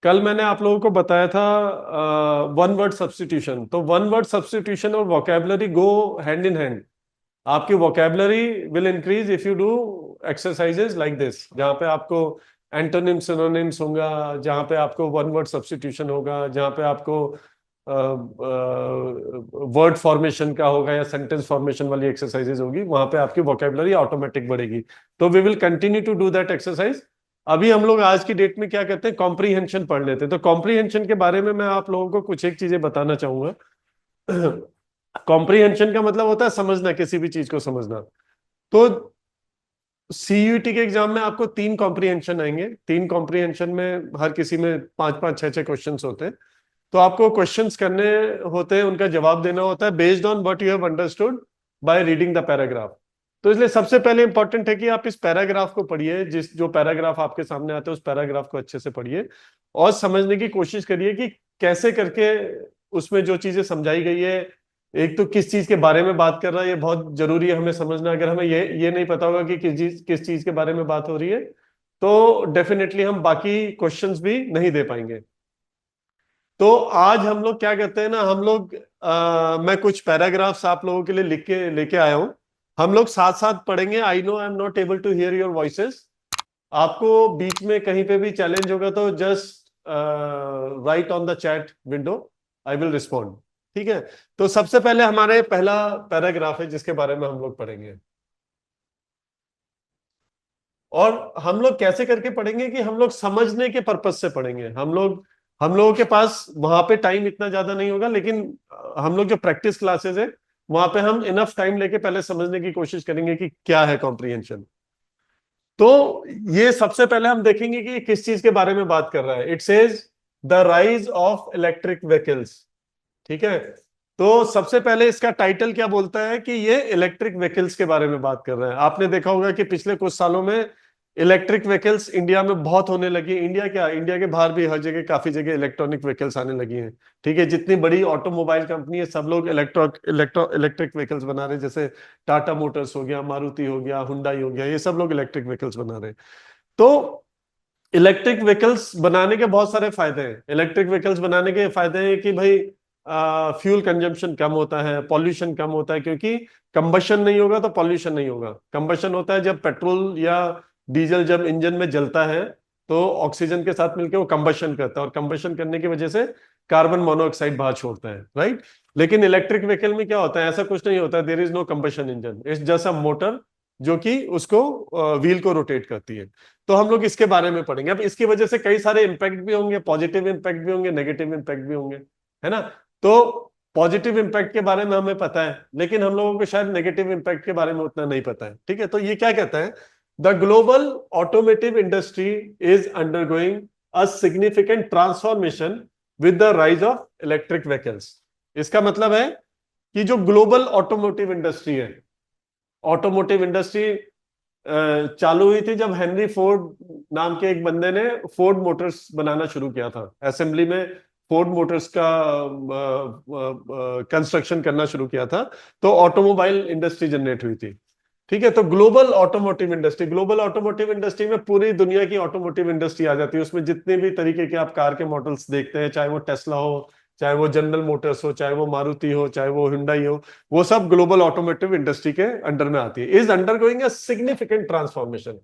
कल मैंने आप लोगों को बताया था वन वर्ड सब्स्टिट्यूशन। तो वन वर्ड सब्स्टिट्यूशन और vocabulary go hand in hand. आपकी vocabulary will increase if you do exercises like this, जहां पे आपको एंटोनिम सिनोनिम्स होगा, जहां पे आपको वन वर्ड सब्स्टिट्यूशन होगा, जहां पे आपको वर्ड फॉर्मेशन का होगा या सेंटेंस फॉर्मेशन वाली एक्सरसाइजेज होगी, वहां पे आपकी वोकेबलरी ऑटोमेटिक बढ़ेगी। तो we will continue to do that exercise. अभी हम लोग आज की डेट में क्या करते हैं, कॉम्प्रीहेंशन पढ़ लेते हैं। तो कॉम्प्रीहेंशन के बारे में मैं आप लोगों को कुछ एक चीजें बताना चाहूंगा। कॉम्प्रीहेंशन का मतलब होता है समझना, किसी भी चीज को समझना। तो सीयूईटी के एग्जाम में आपको 3 कॉम्प्रीहेंशन आएंगे। 3 कॉम्प्रीहेंशन में हर किसी में 5-5, 6-6 क्वेश्चंस होते हैं। तो आपको क्वेश्चंस करने होते हैं, उनका जवाब देना होता है based on what you have understood by reading the paragraph. तो इसलिए सबसे पहले इंपॉर्टेंट है कि आप इस पैराग्राफ को पढ़िए, जिस जो पैराग्राफ आपके सामने आते हैं उस पैराग्राफ को अच्छे से पढ़िए और समझने की कोशिश करिए कि कैसे करके उसमें जो चीजें समझाई गई है, एक तो किस चीज के बारे में बात कर रहा है, ये बहुत जरूरी है हमें समझना। अगर हमें ये नहीं पता होगा कि किस चीज के बारे में बात हो रही है, तो डेफिनेटली हम बाकी क्वेश्चंस भी नहीं दे पाएंगे। तो आज हम लोग क्या करते हैं ना, हम लोग मैं कुछ पैराग्राफ्स आप लोगों के लिए लिख के लेके आया हूं। हम लोग साथ साथ पढ़ेंगे। I know I am not able to hear your voices. आपको बीच में कहीं पे भी चैलेंज होगा तो just write on the chat window, I will respond. ठीक है। तो सबसे पहले हमारे पहला पैराग्राफ है जिसके बारे में हम लोग पढ़ेंगे। और हम लोग कैसे करके पढ़ेंगे कि हम लोग समझने के पर्पज से पढ़ेंगे। हम लोगों के पास वहां पे टाइम इतना ज्यादा नहीं होगा, लेकिन हम लोग जो प्रैक्टिस क्लासेस है वहां पे हम इनफ टाइम लेके पहले समझने की कोशिश करेंगे कि क्या है कॉम्प्रिहेंशन। तो ये सबसे पहले हम देखेंगे कि ये किस चीज के बारे में बात कर रहा है। It says the rise of electric vehicles. ठीक है। तो सबसे पहले इसका टाइटल क्या बोलता है कि ये इलेक्ट्रिक व्हीकल्स के बारे में बात कर रहा है। आपने देखा होगा कि पिछले कुछ सालों में इलेक्ट्रिक व्हीकल्स इंडिया में बहुत होने लगी। इंडिया क्या, इंडिया के बाहर भी हर जगह काफी जगह इलेक्ट्रॉनिक व्हीकल्स आने लगी हैं। ठीक है। जितनी बड़ी ऑटोमोबाइल कंपनी है सब लोग इलेक्ट्रिक व्हीकल्स बना रहे हैं। जैसे टाटा मोटर्स हो गया, मारुति हो गया, हुंडई हो गया, ये सब लोग इलेक्ट्रिक व्हीकल्स बना रहे हैं। तो इलेक्ट्रिक व्हीकल्स बनाने के बहुत सारे फायदे हैं। इलेक्ट्रिक व्हीकल्स बनाने के फायदे हैं कि भाई फ्यूल कंजम्पशन कम होता है, पॉल्यूशन कम होता है, क्योंकि कंबशन नहीं होगा तो पॉल्यूशन नहीं होगा। कंबशन होता है जब पेट्रोल या डीजल जब इंजन में जलता है तो ऑक्सीजन के साथ मिलकर वो कंबशन करता है, और कंबशन करने की वजह से कार्बन मोनोऑक्साइड बाहर छोड़ता है, राइट। लेकिन इलेक्ट्रिक व्हीकल में क्या होता है, ऐसा कुछ नहीं होता। There is no combustion engine, it's just a motor जो कि उसको व्हील को रोटेट करती है। तो हम लोग इसके बारे में पढ़ेंगे। अब इसकी वजह से कई सारे इंपैक्ट भी होंगे, पॉजिटिव इंपैक्ट भी होंगे, नेगेटिव इंपैक्ट भी होंगे, है ना। तो पॉजिटिव इंपैक्ट के बारे में हमें पता है, लेकिन हम लोगों को शायद नेगेटिव इंपैक्ट के बारे में उतना नहीं पता है। ठीक है। तो ये क्या कहता है, the global automotive industry is undergoing a significant transformation with the rise of electric vehicles. इसका मतलब है कि जो ग्लोबल ऑटोमोटिव इंडस्ट्री है, ऑटोमोटिव इंडस्ट्री चालू हुई थी जब हेनरी फोर्ड नाम के एक बंदे ने फोर्ड मोटर्स बनाना शुरू किया था। असेंबली में फोर्ड मोटर्स का कंस्ट्रक्शन करना शुरू किया था, तो ऑटोमोबाइल इंडस्ट्री जनरेट हुई थी। ठीक है। तो ग्लोबल ऑटोमोटिव इंडस्ट्री में पूरी दुनिया की ऑटोमोटिव इंडस्ट्री आ जाती है। उसमें जितने भी तरीके के आप कार के मॉडल्स देखते हैं, चाहे वो टेस्ला हो, चाहे वो जनरल मोटर्स हो, चाहे वो मारुति हो, चाहे वो हुंडई हो, वो सब ग्लोबल ऑटोमोटिव इंडस्ट्री के अंडर में आती है। Is undergoing a significant transformation.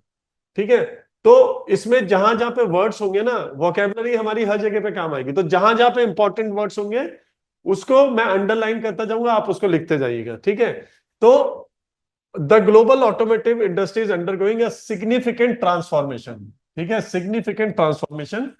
ठीक है। तो इसमें जहां जहां पे वर्ड्स होंगे ना, वोकेबलरी हमारी हर जगह पे काम आएगी। तो जहां जहां पे इंपॉर्टेंट वर्ड्स होंगे उसको मैं अंडरलाइन करता जाऊंगा, आप उसको लिखते जाइएगा। ठीक है। तो the global automotive industry is undergoing a significant transformation. ठीक है। Significant transformation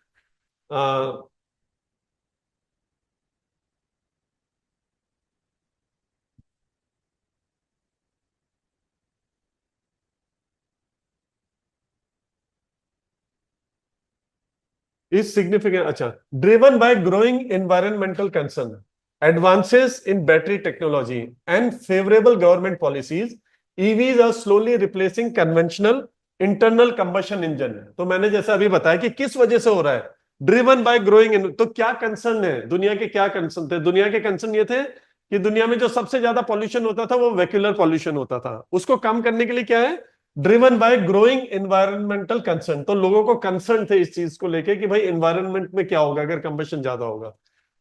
is significant. अच्छा, driven by growing environmental concern, advances in battery technology and favourable government policies, EVs are slowly replacing conventional internal combustion engine. तो मैंने जैसा अभी बताया कि किस वजह से हो रहा है, ड्रिवन बाय ग्रोइंग। तो क्या कंसर्न है दुनिया के, क्या कंसर्न थे दुनिया के? कंसर्न ये थे कि दुनिया में जो सबसे ज्यादा पॉल्यूशन होता था वो वेक्यूलर पॉल्यूशन होता था। उसको कम करने के लिए क्या है, driven by growing environmental concern, तो लोगों को कंसर्न थे इस चीज को लेके कि भाई एनवायरनमेंट में क्या होगा अगर कंबशन ज्यादा होगा।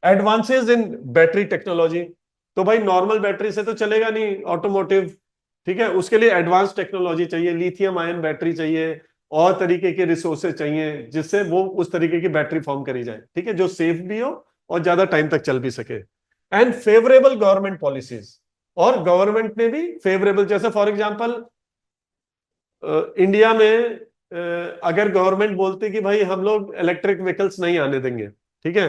एडवांसेस इन बैटरी टेक्नोलॉजी, तो भाई नॉर्मल बैटरी से तो चलेगा नहीं ऑटोमोटिव, ठीक है, उसके लिए एडवांस टेक्नोलॉजी चाहिए, लिथियम आयन बैटरी चाहिए और तरीके के रिसोर्सेज चाहिए जिससे वो उस तरीके की बैटरी फॉर्म करी जाए, ठीक है, जो सेफ भी हो और ज्यादा टाइम तक चल भी सके। एंड फेवरेबल गवर्नमेंट पॉलिसीज, और गवर्नमेंट ने भी फेवरेबल, जैसे फॉर एग्जांपल इंडिया में अगर गवर्नमेंट बोलती कि भाई हम लोग इलेक्ट्रिक व्हीकल्स नहीं आने देंगे, ठीक है,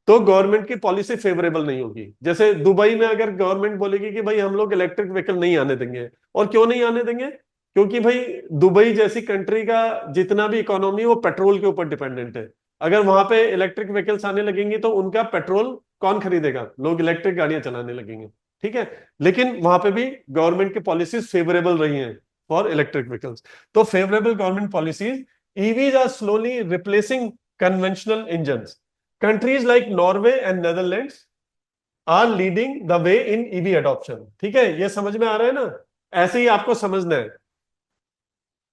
तो गवर्नमेंट की पॉलिसी फेवरेबल नहीं होगी। जैसे दुबई में अगर गवर्नमेंट बोलेगी कि भाई हम लोग इलेक्ट्रिक व्हीकल नहीं आने देंगे, और क्यों नहीं आने देंगे, क्योंकि भाई दुबई जैसी कंट्री का जितना भी इकोनॉमी वो पेट्रोल के ऊपर डिपेंडेंट है। अगर वहां पे इलेक्ट्रिक व्हीकल्स आने लगेंगी तो उनका पेट्रोल कौन खरीदेगा, लोग इलेक्ट्रिक गाड़ियां चलाने लगेंगे, ठीक है। लेकिन वहां पे भी गवर्नमेंट की पॉलिसीज फेवरेबल रही हैं फॉर इलेक्ट्रिक व्हीकल्स। तो favourable government policies, EVs are slowly replacing conventional engines, countries like Norway and Netherlands are leading the way in EV adoption, ठीक है, ये समझ में आ रहा है ना, ऐसे ही आपको समझना है।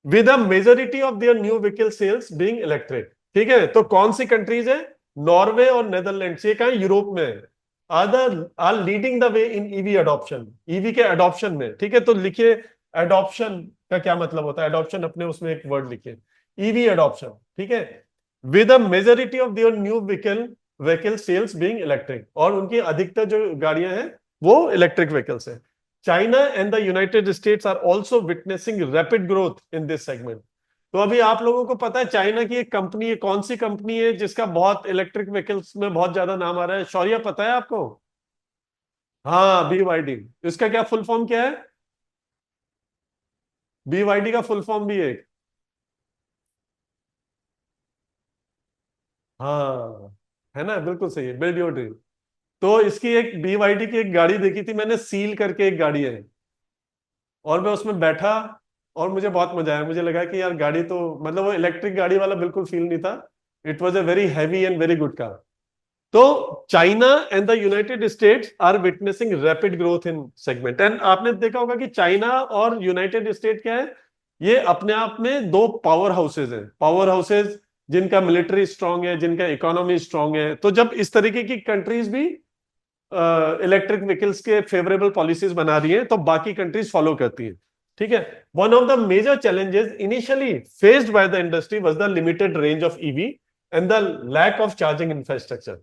With a majority of their new vehicle sales being electric, ठीक है, तो कौन सी कंट्रीज है, नॉर्वे और नेदरलैंड्स, ये कहां यूरोप में है, are leading the way in EV adoption, EV के अडॉप्शन में, ठीक है। तो लिखिए अडॉप्शन का क्या मतलब होता है, अडॉप्शन अपने उसमें एक वर्ड लिखिए, ईवी अडॉप्शन, ठीक है, with a majority of their new vehicle sales being electric, और उनकी अधिकतर जो गाड़ियां हैं वो इलेक्ट्रिक व्हीकल्स है। China and the United States are also witnessing rapid growth in this segment. तो अभी आप लोगों को पता है चाइना की एक कंपनी है, कौन सी कंपनी है जिसका बहुत इलेक्ट्रिक व्हीकल्स में बहुत ज्यादा नाम आ रहा है, शौर्य पता है आपको? हाँ, BYD। इसका क्या फुल फॉर्म क्या है? BYD का फुल फॉर्म भी है। हाँ, है ना, बिल्कुल सही है, बिल्ड योर ड्रीम। तो इसकी एक BYD की एक गाड़ी देखी थी मैंने, सील करके एक गाड़ी है, और मैं उसमें बैठा और मुझे बहुत मजा आया, मुझे लगा कि यार गाड़ी तो मतलब वो इलेक्ट्रिक गाड़ी वाला बिल्कुल फील नहीं था, it was a very heavy and very good car. तो China and the United States are witnessing rapid growth in segment, and आपने देखा होगा कि चाइना और यूनाइटेड स्टेट क्या है, ये अपने आप में दो पावर हाउसेज हैं, पावर हाउसेज जिनका मिलिट्री स्ट्रांग है, जिनका इकोनॉमी स्ट्रांग है। तो जब इस तरीके की कंट्रीज भी इलेक्ट्रिक व्हीकल्स के फेवरेबल पॉलिसीज बना रही हैं तो बाकी कंट्रीज फॉलो करती हैं, ठीक है। One of the major challenges initially faced by the industry was the limited range of EV and the lack of charging infrastructure,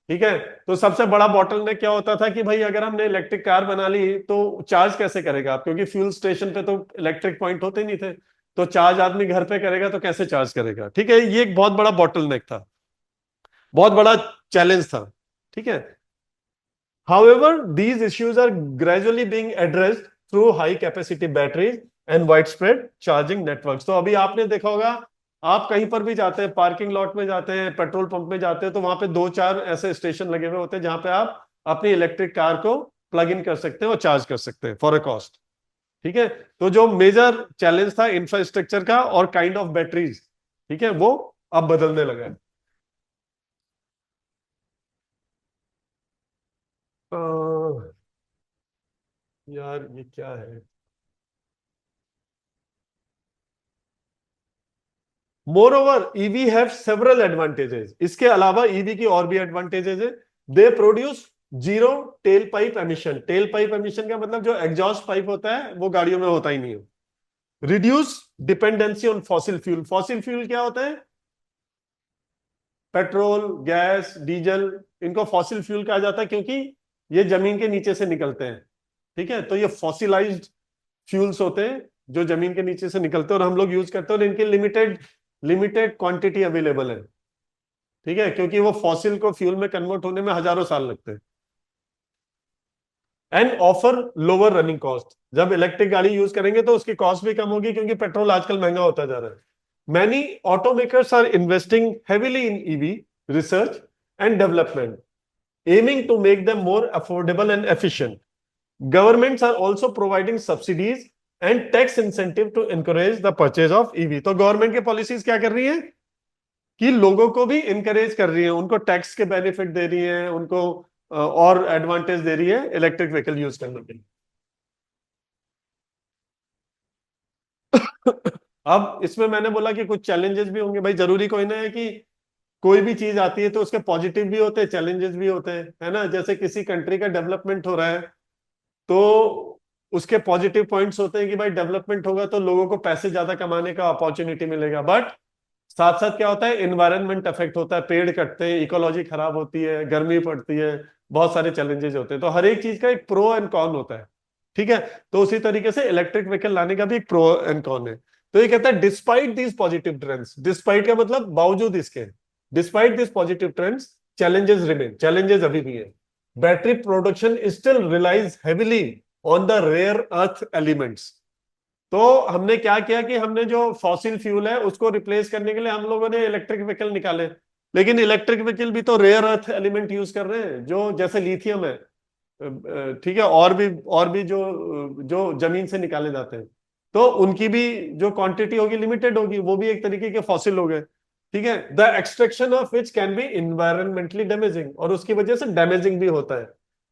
ठीक है। तो सबसे बड़ा बॉटलनेक क्या होता था कि भाई अगर हमने इलेक्ट्रिक कार बना ली तो चार्ज कैसे करेगा आप, क्योंकि फ्यूल स्टेशन पे तो इलेक्ट्रिक पॉइंट होते नहीं थे, तो चार्ज आदमी घर पे करेगा तो कैसे चार्ज करेगा, ठीक है, ये एक बहुत बड़ा बॉटलनेक था, बहुत बड़ा चैलेंज था, ठीक है। However, these issues are gradually being addressed through high capacity batteries and widespread charging networks। तो अभी आपने देखा होगा, आप कहीं पर भी जाते हैं, पार्किंग लॉट में जाते हैं, पेट्रोल पंप में जाते हैं, तो वहां पे दो चार ऐसे स्टेशन लगे हुए होते हैं जहां पे आप अपनी इलेक्ट्रिक कार को प्लग इन कर सकते हैं और चार्ज कर सकते हैं फॉर अ कॉस्ट, ठीक है। तो जो मेजर चैलेंज था इंफ्रास्ट्रक्चर का और काइंड ऑफ बैटरीज, ठीक है, वो अब बदलने लगा है। यार ये क्या है, more over EV have several advantages, इसके अलावा ईवी की और भी एडवांटेजेस है। They produce zero tell pipe emission, tell pipe emission का मतलब जो एग्जॉस्ट पाइप होता है वो गाड़ियों में होता ही नहीं है। Reduce dependency on fossil fuel, fossil fuel क्या होता है, पेट्रोल, गैस, डीजल, इनको फॉसिल फ्यूल कहा जाता है क्योंकि ये जमीन के नीचे से निकलते हैं, ठीक है। तो ये फॉसिलाइज्ड फ्यूल्स होते हैं जो जमीन के नीचे से निकलते हैं और हम लोग यूज करते हैं, और इनकी लिमिटेड लिमिटेड क्वांटिटी अवेलेबल है, ठीक है, क्योंकि वो फॉसिल को फ्यूल में कन्वर्ट होने में हजारों साल लगते हैं। And offer lower running cost, जब इलेक्ट्रिक गाड़ी यूज करेंगे तो उसकी कॉस्ट भी कम होगी क्योंकि पेट्रोल आजकल महंगा होता जा रहा है। Many automakers are investing heavily in EV research and development, aiming to make them more affordable and efficient. Governments are also providing subsidies and tax incentive to encourage the purchase of EV. तो government की policies क्या कर रही है कि लोगों को भी इनकरेज कर रही है, उनको टैक्स के बेनिफिट दे रही है, उनको और एडवांटेज दे रही है इलेक्ट्रिक व्हीकल यूज करने के लिए। अब इसमें मैंने बोला कि कुछ चैलेंजेस भी होंगे, भाई जरूरी कोई ना है कि कोई भी चीज आती है तो उसके पॉजिटिव भी होते हैं चैलेंजेस भी होते हैं, है ना। जैसे किसी कंट्री का डेवलपमेंट हो रहा है तो उसके पॉजिटिव पॉइंट्स होते हैं कि भाई डेवलपमेंट होगा तो लोगों को पैसे ज्यादा कमाने का अपॉर्चुनिटी मिलेगा, बट साथ साथ क्या होता है, इन्वायरमेंट अफेक्ट होता है, पेड़ कटते हैं, इकोलॉजी खराब होती है, गर्मी पड़ती है, बहुत सारे चैलेंजेस होते हैं। तो हर एक चीज का एक प्रो एंड कॉन होता है, ठीक है। तो उसी तरीके से इलेक्ट्रिक व्हीकल लाने का भी एक प्रो एंड कॉन है। तो ये कहता है despite these positive trends, despite का मतलब बावजूद इसके, despite this positive trends challenges remain, challenges अभी भी है। Battery production still relies heavily on the rare earth elements. तो हमने क्या किया कि हमने जो फॉसिल फ्यूल है उसको रिप्लेस करने के लिए हम लोगों ने इलेक्ट्रिक व्हीकल निकाले, लेकिन इलेक्ट्रिक व्हीकल भी तो रेयर अर्थ एलिमेंट यूज कर रहे हैं, जो जैसे लिथियम है, ठीक है, और भी जो जो जमीन से निकाले जाते हैं, तो उनकी भी जो क्वांटिटी होगी लिमिटेड होगी, वो भी एक तरीके के फॉसिल हो गए, ठीक है। The extraction of which can be environmentally damaging, और उसकी वजह से डैमेजिंग भी होता है,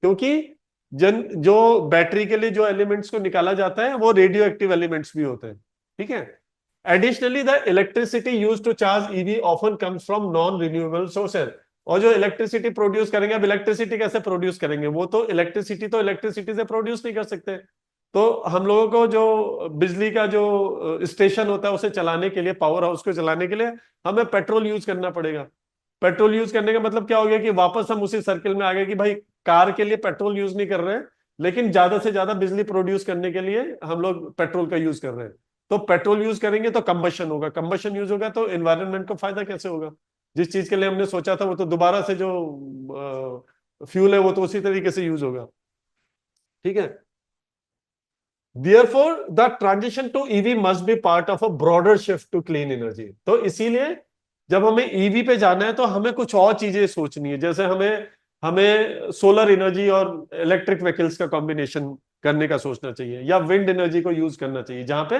क्योंकि जो बैटरी के लिए जो एलिमेंट्स को निकाला जाता है वो रेडियो एक्टिव एलिमेंट्स भी होते हैं, ठीक है। Additionally the electricity use to charge EV often comes from non renewable sources. और जो इलेक्ट्रिसिटी प्रोड्यूस करेंगे, अब इलेक्ट्रिसिटी कैसे प्रोड्यूस करेंगे, वो तो इलेक्ट्रिसिटी से प्रोड्यूस नहीं कर सकते। तो हम लोगों को जो बिजली का जो स्टेशन होता है उसे चलाने के लिए, पावर हाउस को चलाने के लिए हमें पेट्रोल यूज करना पड़ेगा। पेट्रोल यूज करने का मतलब क्या हो गया कि वापस हम उसी सर्किल में आ गए कि भाई कार के लिए पेट्रोल यूज नहीं कर रहे हैं, लेकिन ज्यादा से ज्यादा बिजली प्रोड्यूस करने के लिए हम लोग पेट्रोल का यूज कर रहे हैं। तो पेट्रोल यूज करेंगे तो कंबशन होगा, कंबशन यूज होगा तो एनवायरनमेंट को फायदा कैसे होगा। जिस चीज के लिए हमने सोचा था वो तो दोबारा से जो फ्यूल है वो तो उसी तरीके से यूज होगा, ठीक है। Therefore, the transition to EV must be part of a broader shift to clean energy। तो इसीलिए जब हमें ईवी पे जाना है तो हमें कुछ और चीजें सोचनी है, जैसे हमें हमें सोलर एनर्जी और इलेक्ट्रिक व्हीकल्स का कॉम्बिनेशन करने का सोचना चाहिए, या विंड एनर्जी को यूज करना चाहिए, जहां पे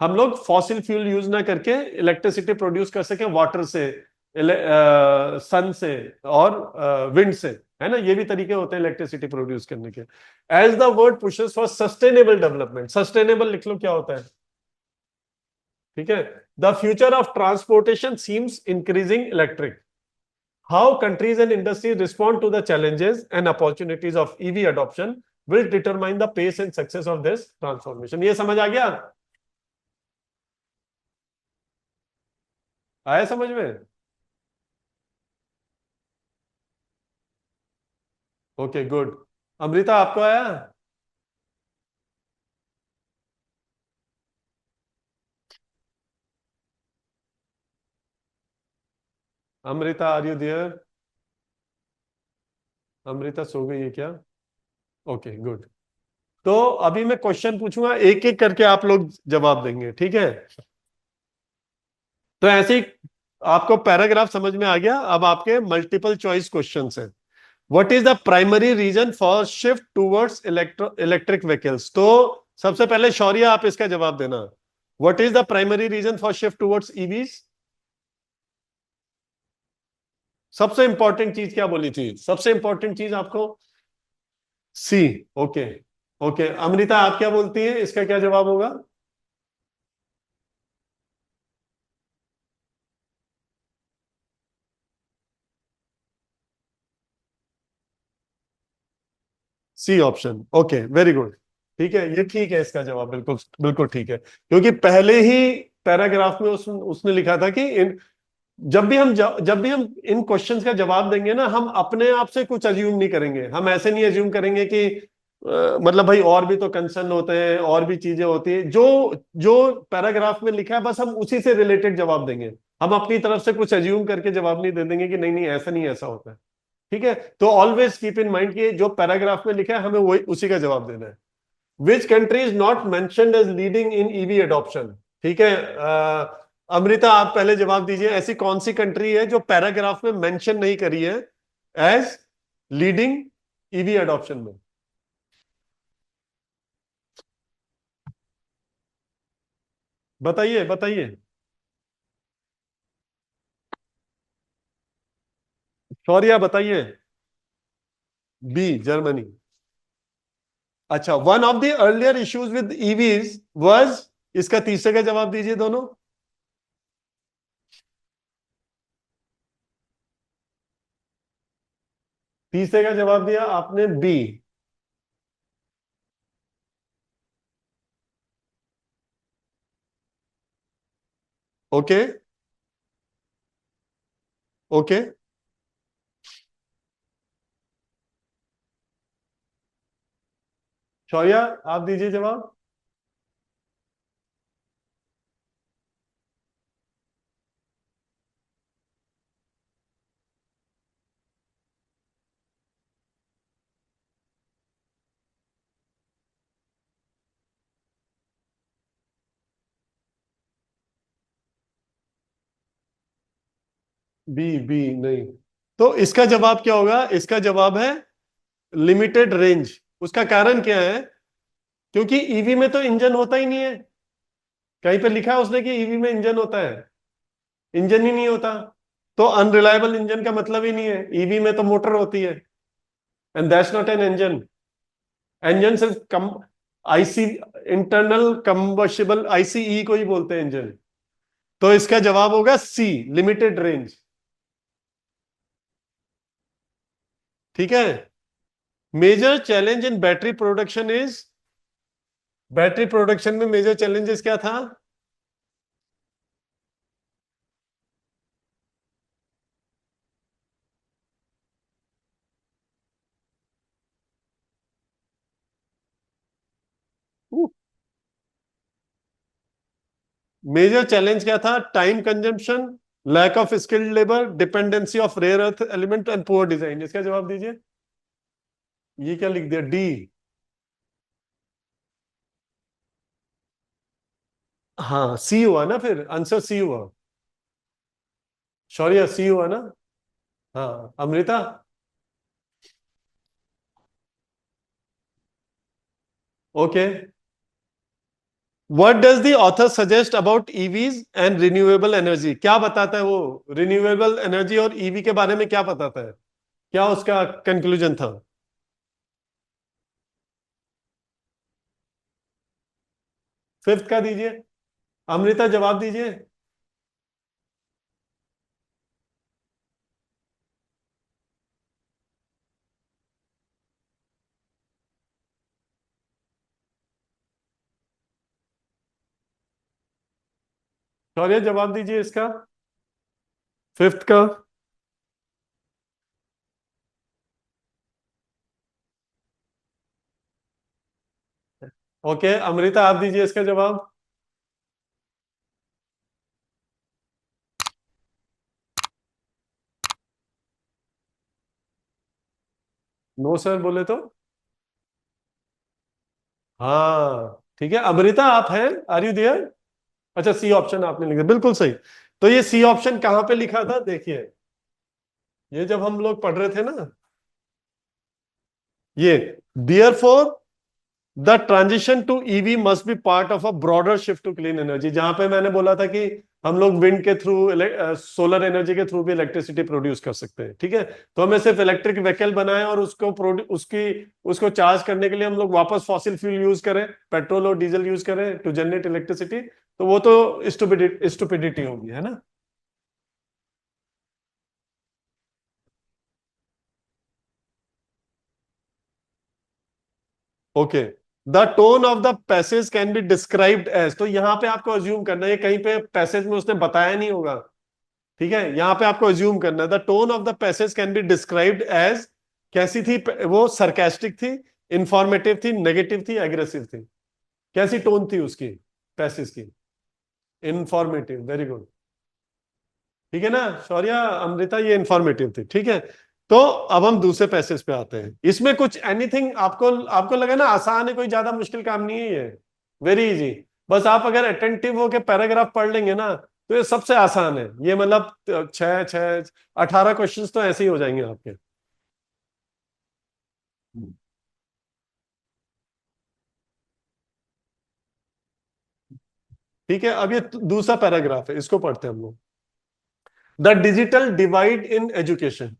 हम लोग फॉसिल फ्यूल यूज ना करके इलेक्ट्रिसिटी प्रोड्यूस कर सकें वाटर से, सन से और विंड से, है ना। ये भी तरीके होते हैं इलेक्ट्रिसिटी प्रोड्यूस करने के। As the world pushes for sustainable development, sustainable लिख लो क्या होता है, ठीक है। The future of transportation seems increasing electric. How countries and industries respond to the challenges and opportunities of EV adoption will determine the pace and success of this transformation. ये समझ आ गया, आया समझ में? Okay good. अमृता आपको आया? Amrita are you there? Amrita सो गई है क्या? Okay good. तो अभी मैं क्वेश्चन पूछूंगा, एक एक करके आप लोग जवाब देंगे, ठीक है। तो ऐसे ही आपको पैराग्राफ समझ में आ गया। अब आपके मल्टीपल चॉइस क्वेश्चंस हैं। What is the primary reason for shift towards electric vehicles? तो सबसे पहले शौर्य आप इसका जवाब देना। What is the primary reason for shift towards EVs? सबसे इंपॉर्टेंट चीज क्या बोली थी, सबसे इंपॉर्टेंट चीज आपको? सी। ओके। ओके अमृता आप क्या बोलती है, इसका क्या जवाब होगा? C option, okay very good. ठीक है, ये ठीक है, इसका जवाब बिल्कुल बिल्कुल ठीक है, क्योंकि पहले ही पैराग्राफ में उसने लिखा था कि जब भी हम इन क्वेश्चंस का जवाब देंगे ना, हम अपने आप से कुछ अज्यूम नहीं करेंगे। हम ऐसे नहीं अज्यूम करेंगे कि मतलब भाई और भी तो कंसर्न होते हैं, और भी चीजें होती है, जो जो पैराग्राफ में लिखा है बस हम उसी से रिलेटेड जवाब देंगे। हम अपनी तरफ से कुछ अज्यूम करके जवाब नहीं दे देंगे कि नहीं नहीं ऐसा नहीं ऐसा होता है, ठीक है। तो ऑलवेज कीप इन माइंड कि जो पैराग्राफ में लिखा है हमें वही उसी का जवाब देना है। Which country is not mentioned as leading in EV adoption? ठीक है, अमृता आप पहले जवाब दीजिए, ऐसी कौन सी कंट्री है जो पैराग्राफ में मेंशन नहीं करी है एज लीडिंग ईवी एडॉप्शन में? बताइए बताइए। शौर्या बताइए। B Germany. अच्छा, one of the earlier issues with EVs was इसका तीसरे का जवाब दीजिए दोनों। तीसरे का जवाब दिया आपने बी। ओके। ओके। शौर्या, आप दीजिए जवाब। बी बी नहीं। तो इसका जवाब क्या होगा? इसका जवाब है लिमिटेड रेंज। उसका कारण क्या है? क्योंकि ईवी में तो इंजन होता ही नहीं है। कहीं पे लिखा है उसने कि ईवी में इंजन होता है? इंजन ही नहीं होता। तो अनरिलायबल इंजन का मतलब ही नहीं है। ईवी में तो मोटर होती है, and that's not an engine. Engine सिर्फ कम आईसी, इंटरनल कंबशिबल, आईसीई को ही बोलते हैं इंजन। तो इसका जवाब होगा सी, लिमिटेड रेंज। ठीक है। Major challenge in battery production is, battery production में मेजर चैलेंजेस क्या था? मेजर चैलेंज क्या था? Time consumption, lack of skilled labour, dependency of rare earth element and poor design. इसका जवाब दीजिए। ये क्या लिख दिया? डी। हाँ, सी हुआ ना, फिर आंसर सी हुआ। शौर्य, सी हुआ ना? हाँ, Amrita. Okay. What does the author suggest about EVs and renewable energy? क्या बताता है वो? रिन्यूएबल एनर्जी और ईवी के बारे में क्या बताता है? क्या उसका कंक्लूजन था? फिफ्थ का दीजिए। अमृता, जवाब दीजिए। शौर्य, जवाब दीजिए इसका। फिफ्थ का। ओके, अमृता, आप दीजिए इसका जवाब। नो सर बोले तो? हाँ ठीक है, अमृता आप हैं? Are you there? अच्छा, सी ऑप्शन आपने लिखा, बिल्कुल सही। तो ये सी ऑप्शन कहां पे लिखा था देखिए। ये जब हम लोग पढ़ रहे थे ना, ये therefore the transition to EV must be part of a broader shift to clean energy, जहां पे मैंने बोला था कि हम लोग विंड के थ्रू, सोलर एनर्जी के थ्रू भी इलेक्ट्रिसिटी प्रोड्यूस कर सकते हैं। ठीक है। तो हमें सिर्फ इलेक्ट्रिक व्हीकल बनाए और उसको उसकी उसको चार्ज करने के लिए हम लोग वापस फॉसिल फ्यूल यूज करें, पेट्रोल और डीजल यूज करें टू जनरेट इलेक्ट्रिसिटी, तो वो तो स्टुपिडिटी होगी, है ना? Okay. The tone of the passage can be described as, तो यहां पे आपको अज्यूम करना है, कहीं पे पैसेज में उसने बताया नहीं होगा। ठीक है, यहां पे आपको अज्यूम करना है the tone of the passage can be described as. कैसी थी वो? सरकास्टिक थी, इंफॉर्मेटिव थी, नेगेटिव थी, एग्रेसिव थी? कैसी टोन थी उसकी, पैसेज की? Informative, very good. ठीक है ना शौर्य, अमृता, ये इंफॉर्मेटिव थी। ठीक है। तो अब हम दूसरे पैसेज पे आते हैं। इसमें कुछ एनीथिंग आपको आपको लगा ना आसान है, कोई ज्यादा मुश्किल काम नहीं है ये। Very easy. बस आप अगर अटेंटिव होके पैराग्राफ पढ़ लेंगे ना, तो ये सबसे आसान है ये, मतलब छह छह 18 क्वेश्चंस तो ऐसे ही हो जाएंगे आपके। ठीक है, अब ये दूसरा पैराग्राफ है, इसको पढ़ते हैं हम लोग। The digital divide in education.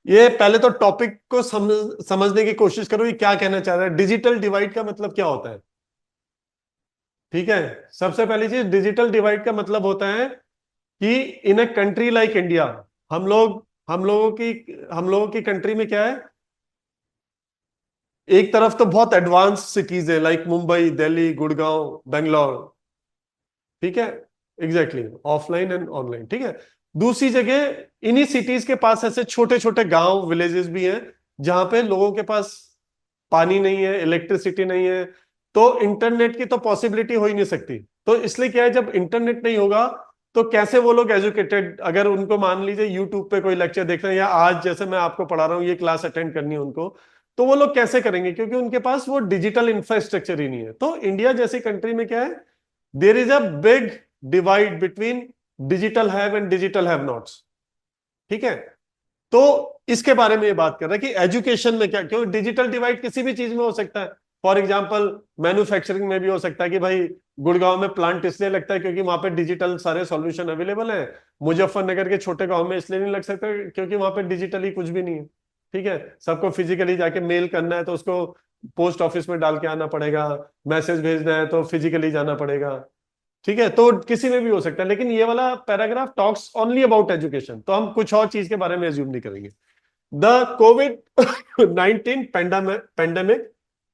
ये पहले तो टॉपिक को समझने की कोशिश करो, ये क्या कहना चाह रहा है। डिजिटल डिवाइड का मतलब क्या होता है? ठीक है, सबसे पहली चीज डिजिटल डिवाइड का मतलब होता है कि इन अ कंट्री लाइक इंडिया, हम लोगों की कंट्री में क्या है, एक तरफ तो बहुत एडवांस सिटीज है लाइक मुंबई, दिल्ली, गुड़गांव, बेंगलोर, ठीक है, एग्जैक्टली, ऑफलाइन एंड ऑनलाइन, ठीक है। दूसरी जगह इन्हीं सिटीज के पास ऐसे छोटे छोटे गांव, विलेजेस भी हैं जहां पे लोगों के पास पानी नहीं है, इलेक्ट्रिसिटी नहीं है, तो इंटरनेट की तो पॉसिबिलिटी हो ही नहीं सकती। तो इसलिए क्या है, जब इंटरनेट नहीं होगा तो कैसे वो लोग एजुकेटेड, अगर उनको मान लीजिए यूट्यूब पे कोई लेक्चर देखना है या आज जैसे मैं आपको पढ़ा रहा हूँ ये क्लास अटेंड करनी है उनको, तो वो लोग कैसे करेंगे, क्योंकि उनके पास वो डिजिटल इंफ्रास्ट्रक्चर ही नहीं है। तो इंडिया जैसी कंट्री में क्या है, there is a big divide between digital have and digital have nots, ठीक है। तो इसके बारे में ये बात कर रहे हैं कि एजुकेशन में क्या, क्यों डिजिटल डिवाइड किसी भी चीज में हो सकता है। फॉर एग्जांपल मैन्युफैक्चरिंग में भी हो सकता है कि भाई गुड़गांव में प्लांट इसलिए लगता है क्योंकि वहां पे डिजिटल सारे सॉल्यूशन अवेलेबल है, मुजफ्फरनगर के छोटे गांव में इसलिए नहीं लग सकता क्योंकि वहां पे डिजिटली कुछ भी नहीं है, ठीक है। सबको फिजिकली जाके मेल करना है तो उसको पोस्ट ऑफिस में डाल के आना पड़ेगा, मैसेज भेजना है तो फिजिकली जाना पड़ेगा, ठीक है। तो किसी में भी हो सकता है, लेकिन ये वाला paragraph talks only about education, तो हम कुछ और चीज के बारे में एज्यूम नहीं करेंगे। The covid pandemic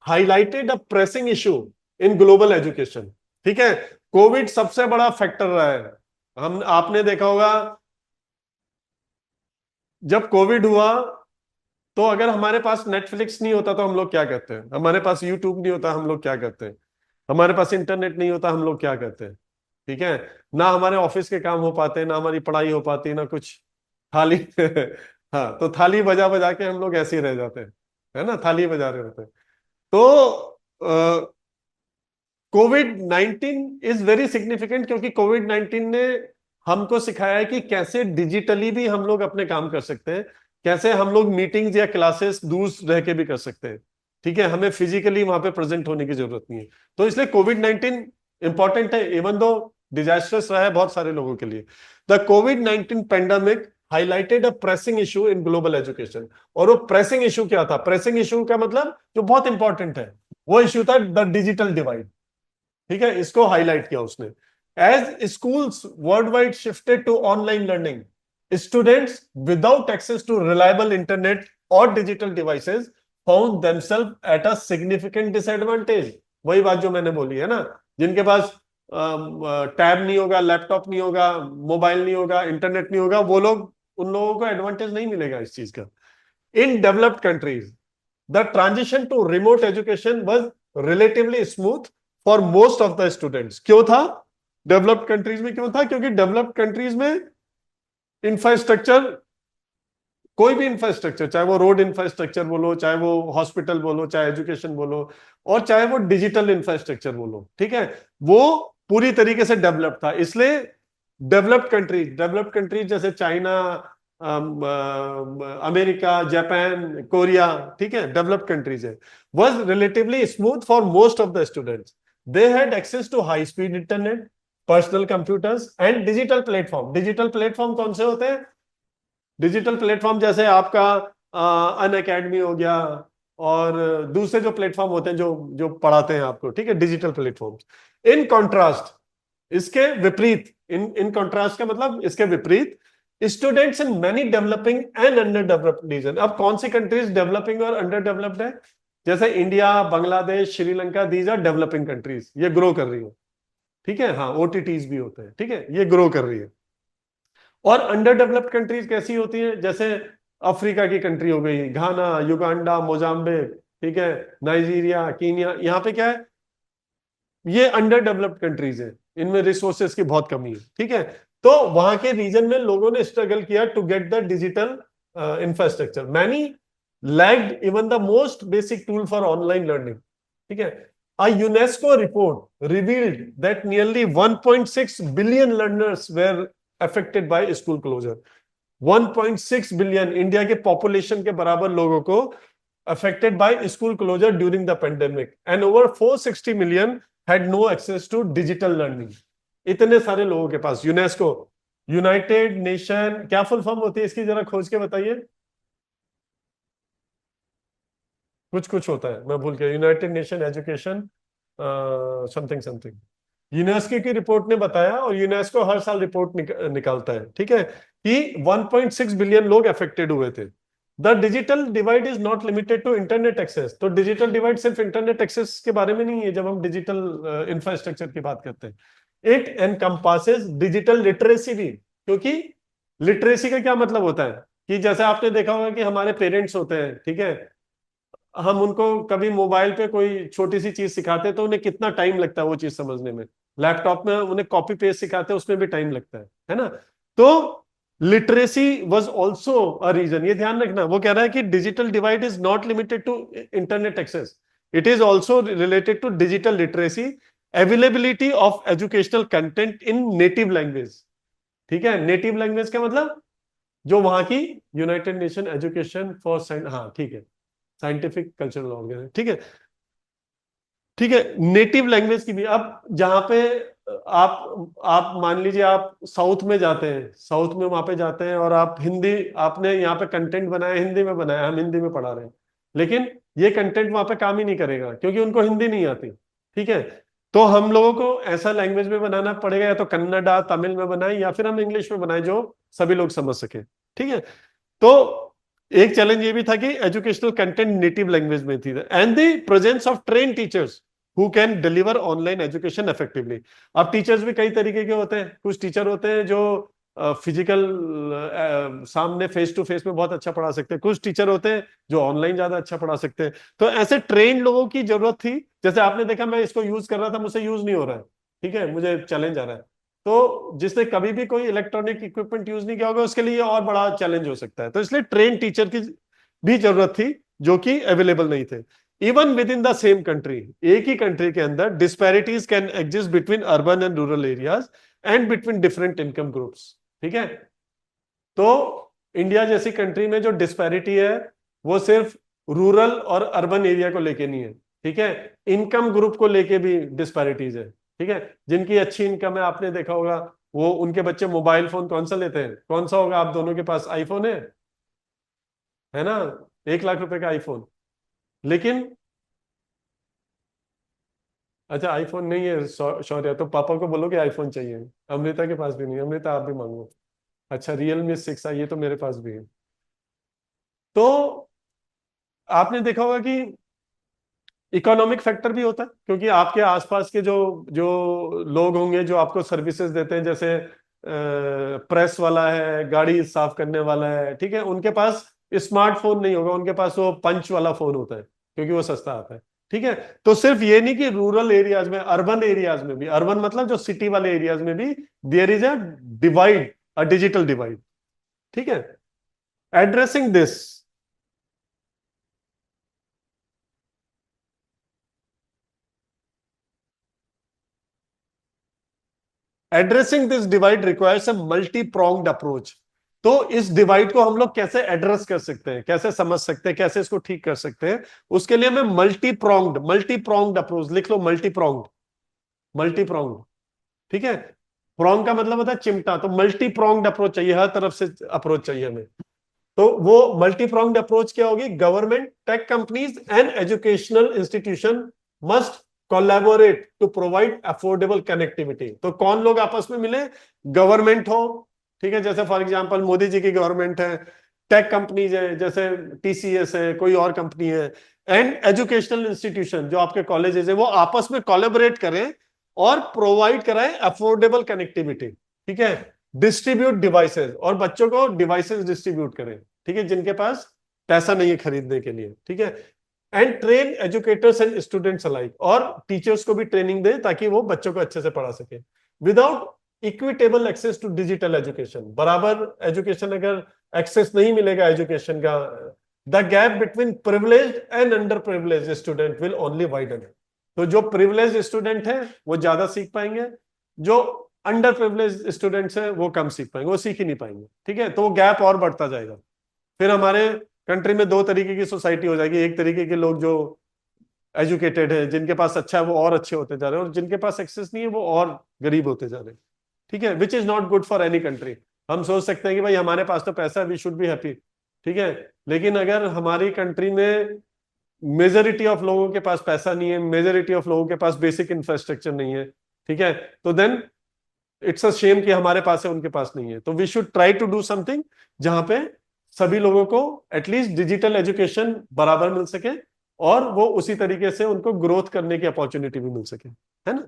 highlighted a pressing issue in global education, ठीक है। कोविड सबसे बड़ा फैक्टर रहा है। हम आपने देखा होगा जब कोविड हुआ, तो अगर हमारे पास नेटफ्लिक्स नहीं होता तो हम लोग क्या करते हैं, हमारे पास यूट्यूब नहीं होता हम लोग क्या करते हैं, हमारे पास इंटरनेट नहीं होता हम लोग क्या करते हैं, ठीक है। ना हमारे ऑफिस के काम हो पाते, ना हमारी पढ़ाई हो पाती, ना कुछ, थाली हाँ, तो थाली बजा बजा के हम लोग ऐसे ही रह जाते हैं, है ना, थाली बजा रहे होते हैं। तो कोविड-19 इज वेरी सिग्निफिकेंट, क्योंकि कोविड-19 ने हमको सिखाया है कि कैसे डिजिटली भी हम लोग अपने काम कर सकते हैं, कैसे हम लोग मीटिंग्स या क्लासेस दूर रह के भी कर सकते हैं, ठीक है। हमें फिजिकली वहां पे प्रेजेंट होने की जरूरत नहीं है। तो इसलिए कोविड-19 इंपॉर्टेंट है, इवन दो डिजास्टर्स रहा है बहुत सारे लोगों के लिए। The covid pandemic highlighted a pressing issue in global education. और वो प्रेसिंग इशू क्या था, प्रेसिंग इशू का मतलब जो बहुत इंपॉर्टेंट है, वो इशू था द डिजिटल डिवाइड, ठीक है। इसको हाईलाइट किया उसने। As schools worldwide shifted to online learning, students without access to reliable internet और digital devices found themself at a significant disadvantage. वही बात जो मैंने बोली है ना, जिनके पास टैब नहीं होगा, लैपटॉप नहीं होगा, मोबाइल नहीं होगा, इंटरनेट नहीं होगा, वो लोग, उन लोगों को एडवांटेज नहीं मिलेगा इस चीज का। In developed countries the transition to remote education was relatively smooth for most of the students। क्यों था डेवलप्ड कंट्रीज में, क्यों था, क्योंकि डेवलप्ड कंट्रीज में इंफ्रास्ट्रक्चर, कोई भी इंफ्रास्ट्रक्चर, चाहे वो रोड इंफ्रास्ट्रक्चर बोलो, चाहे वो हॉस्पिटल बोलो, चाहे एजुकेशन बोलो, और चाहे वो डिजिटल इंफ्रास्ट्रक्चर बोलो, ठीक है, वो पूरी तरीके से डेवलप था। इसलिए डेवलप्ड कंट्रीज जैसे चाइना, अमेरिका, जापान, कोरिया, ठीक है, डेवलप्ड कंट्रीज है, was relatively smooth for most of the students. They had access to high speed internet, personal computers and digital platform. Digital platform कौन से होते हैं, डिजिटल प्लेटफॉर्म जैसे आपका अन अकेडमी हो गया, और दूसरे जो प्लेटफॉर्म होते हैं जो जो पढ़ाते हैं आपको, ठीक है, डिजिटल प्लेटफॉर्म्स। इन कॉन्ट्रास्ट, इसके विपरीत, इन कॉन्ट्रास्ट का मतलब इसके विपरीत, students in many developing and under developed region. अब कौन सी कंट्रीज डेवलपिंग और अंडर डेवलप्ड है, जैसे India, Bangladesh, Sri Lanka, these are developing countries, ये ग्रो कर रही है, ठीक है। हाँ, ओटीटीज भी होते हैं, ठीक है, ये ग्रो कर रही है। और अंडर डेवलप्ड कंट्रीज कैसी होती है, जैसे अफ्रीका की कंट्री हो गई, घाना, युगांडा, मोजाम्बिक, ठीक है, नाइजीरिया, कीनिया, यहाँ पे क्या है, ये अंडर डेवलप्ड कंट्रीज है, इनमें रिसोर्सेज की बहुत कमी है, ठीक है। तो वहां के रीजन में लोगों ने स्ट्रगल किया to get the digital infrastructure. Many lagged even the most basic tool for online learning, ठीक है। A UNESCO report revealed that nearly 1.6 billion learners were affected by school closure। 1.6 billion, India के population के बराबर लोगों को affected by school closure during the pandemic, and over 460 million had no access to digital learning। इतने सारे लोगों के पास, UNESCO, United nation, क्या फुल फॉर्म होती है इसकी, जरा खोज के बताइए। कुछ कुछ होता है, मैं भूल गया, United nation education something something, UNESCO की रिपोर्ट ने बताया, और यूनेस्को हर साल रिपोर्ट निकालता है, ठीक है, कि 1.6 बिलियन लोग अफेक्टेड हुए थे। The digital divide is not limited to internet access. तो डिजिटल डिवाइड सिर्फ इंटरनेट एक्सेस के बारे में नहीं है जब हम डिजिटल इंफ्रास्ट्रक्चर की बात करते हैं। इट एनकम्पासेस डिजिटल लिटरेसी भी, क्योंकि लिटरेसी का क्या मतलब होता है कि जैसे आपने देखा होगा कि हमारे पेरेंट्स होते हैं, ठीक है, हम उनको कभी मोबाइल पे कोई छोटी सी चीज सिखाते हैं तो उन्हें कितना टाइम लगता है वो चीज समझने में। लैपटॉप में उन्हें कॉपी पेस्ट सिखाते हैं, उसमें भी टाइम लगता है ना। तो literacy was also a reason. ये ध्यान रखना, वो कह रहा है कि digital divide is not limited to internet access, it is also related to digital literacy, availability of educational content in native language. ठीक है, नेटिव लैंग्वेज का मतलब जो वहां की यूनाइटेड नेशन एजुकेशन फॉर हाँ ठीक है, साइंटिफिक कल्चरल ऑर्गन, ठीक है, ठीक है, नेटिव लैंग्वेज की भी। अब जहां पे आप मान लीजिए आप साउथ में जाते हैं, साउथ में वहां पे जाते हैं और आप हिंदी, आपने यहाँ पे कंटेंट बनाया हिंदी में बनाया, हम हिंदी में पढ़ा रहे हैं, लेकिन ये कंटेंट वहां पे काम ही नहीं करेगा क्योंकि उनको हिंदी नहीं आती। ठीक है, तो हम लोगों को ऐसा लैंग्वेज में बनाना पड़ेगा, या तो कन्नड़ा तमिल में बनाए या फिर हम इंग्लिश में बनाए जो सभी लोग समझ सके। ठीक है, तो एक चैलेंज ये भी था कि एजुकेशनल कंटेंट नेटिव लैंग्वेज में थी, and the presence of train teachers who can deliver online education effectively. अब टीचर्स भी कई तरीके के होते हैं, कुछ टीचर होते हैं जो फिजिकल सामने फेस टू फेस में बहुत अच्छा पढ़ा सकते हैं, कुछ टीचर होते हैं जो ऑनलाइन ज्यादा अच्छा पढ़ा सकते हैं। तो ऐसे ट्रेन लोगों की जरूरत थी। जैसे आपने देखा मैं इसको यूज कर रहा था, मुझसे यूज नहीं हो रहा है, ठीक है, मुझे चैलेंज आ रहा है। तो जिसने कभी भी कोई इलेक्ट्रॉनिक इक्विपमेंट यूज नहीं किया होगा उसके लिए और बड़ा चैलेंज हो सकता है। तो इसलिए ट्रेन टीचर की भी जरूरत थी जो कि अवेलेबल नहीं थे। Even with in the same country, एक ही कंट्री के अंदर disparities can exist between urban and rural areas and between different income groups. ठीक है, तो इंडिया जैसी कंट्री में जो डिस्पैरिटी है वो सिर्फ रूरल और अर्बन एरिया को लेके नहीं है, ठीक है, इनकम ग्रुप को लेके भी डिस्पैरिटीज है। ठीक है, जिनकी अच्छी इनकम है आपने देखा होगा वो उनके बच्चे मोबाइल फोन कौन सा लेते हैं, कौन सा होगा, आप दोनों के पास आईफोन है ना, 1 लाख रुपए का आईफोन। लेकिन अच्छा आईफोन नहीं है, शौर्य, तो पापा को बोलो कि आईफोन चाहिए। अमृता के पास भी नहीं, अमृता आप भी मांगो। अच्छा Realme 6 ये तो मेरे पास भी है। तो आपने देखा होगा कि इकोनॉमिक फैक्टर भी होता है, क्योंकि आपके आसपास के जो जो लोग होंगे जो आपको सर्विसेज देते हैं, जैसे प्रेस वाला है, गाड़ी साफ करने वाला है, ठीक है, उनके पास स्मार्टफोन नहीं होगा, उनके पास वो पंच वाला फोन होता है क्योंकि वो सस्ता आता है। ठीक है, तो सिर्फ ये नहीं कि रूरल एरियाज में, अर्बन एरियाज में भी, अर्बन मतलब जो सिटी वाले एरियाज में भी there is a divide, a digital divide. ठीक है, addressing this, addressing this divide requires a multi pronged approach. तो इस डिवाइड को हम लोग कैसे एड्रेस कर सकते हैं, कैसे समझ सकते हैं, कैसे इसको ठीक कर सकते हैं, उसके लिए हमें मल्टी प्रोंग्ड अप्रोच, लिख लो मल्टी प्रोंग्ड। ठीक है, प्रोंग का मतलब होता है चिमटा, तो मल्टी प्रोंग्ड अप्रोच चाहिए, हर तरफ से अप्रोच चाहिए हमें। तो वो मल्टी प्रोंग्ड अप्रोच क्या होगी, government, tech companies and educational institution must collaborate to provide affordable connectivity. तो कौन लोग आपस में मिले, गवर्नमेंट हो, ठीक है, जैसे फॉर एग्जांपल मोदी जी की गवर्नमेंट है, टेक कंपनीज है जैसे टीसीएस है, कोई और कंपनी है, एंड एजुकेशनल इंस्टीट्यूशन जो आपके कॉलेजेस है, वो आपस में कोलैबोरेट करें और प्रोवाइड कराएं अफोर्डेबल कनेक्टिविटी। ठीक है, डिस्ट्रीब्यूट डिवाइसेस, और बच्चों को डिवाइसेस डिस्ट्रीब्यूट करें, ठीक है, जिनके पास पैसा नहीं है खरीदने के लिए। ठीक है, and train educators and students alike, और टीचर्स को भी ट्रेनिंग दे ताकि वो बच्चों को अच्छे से पढ़ा सके। Without equitable access to digital education, बराबर एजुकेशन अगर एक्सेस नहीं मिलेगा एजुकेशन का, the gap between privileged and under privileged student will only widen. तो जो प्रिविलेज स्टूडेंट है वो ज्यादा सीख पाएंगे, जो अंडर प्रिविलेज स्टूडेंट्स हैं वो कम सीख पाएंगे, वो सीख ही नहीं पाएंगे। ठीक है, तो वो गैप और बढ़ता जाएगा। फिर हमारे कंट्री में दो तरीके की सोसाइटी हो जाएगी, एक तरीके के लोग जो एजुकेटेड है, जिनके पास अच्छा है वो और अच्छे होते जा रहे हैं, और जिनके पास एक्सेस नहीं है वो और गरीब होते जा रहे हैं। ठीक है, which is not good for any country. हम सोच सकते हैं कि भाई हमारे पास तो पैसा है, वी शुड बी हैप्पी, ठीक है, लेकिन अगर हमारी कंट्री में मेजोरिटी ऑफ लोगों के पास पैसा नहीं है, मेजोरिटी ऑफ लोगों के पास बेसिक इंफ्रास्ट्रक्चर नहीं है, ठीक है, तो देन इट्स अ शेम कि हमारे पास है उनके पास नहीं है। तो we should try to do something जहां पे सभी लोगों को एटलीस्ट डिजिटल एजुकेशन बराबर मिल सके, और वो उसी तरीके से उनको ग्रोथ करने की अपॉर्चुनिटी भी मिल सके, है ना।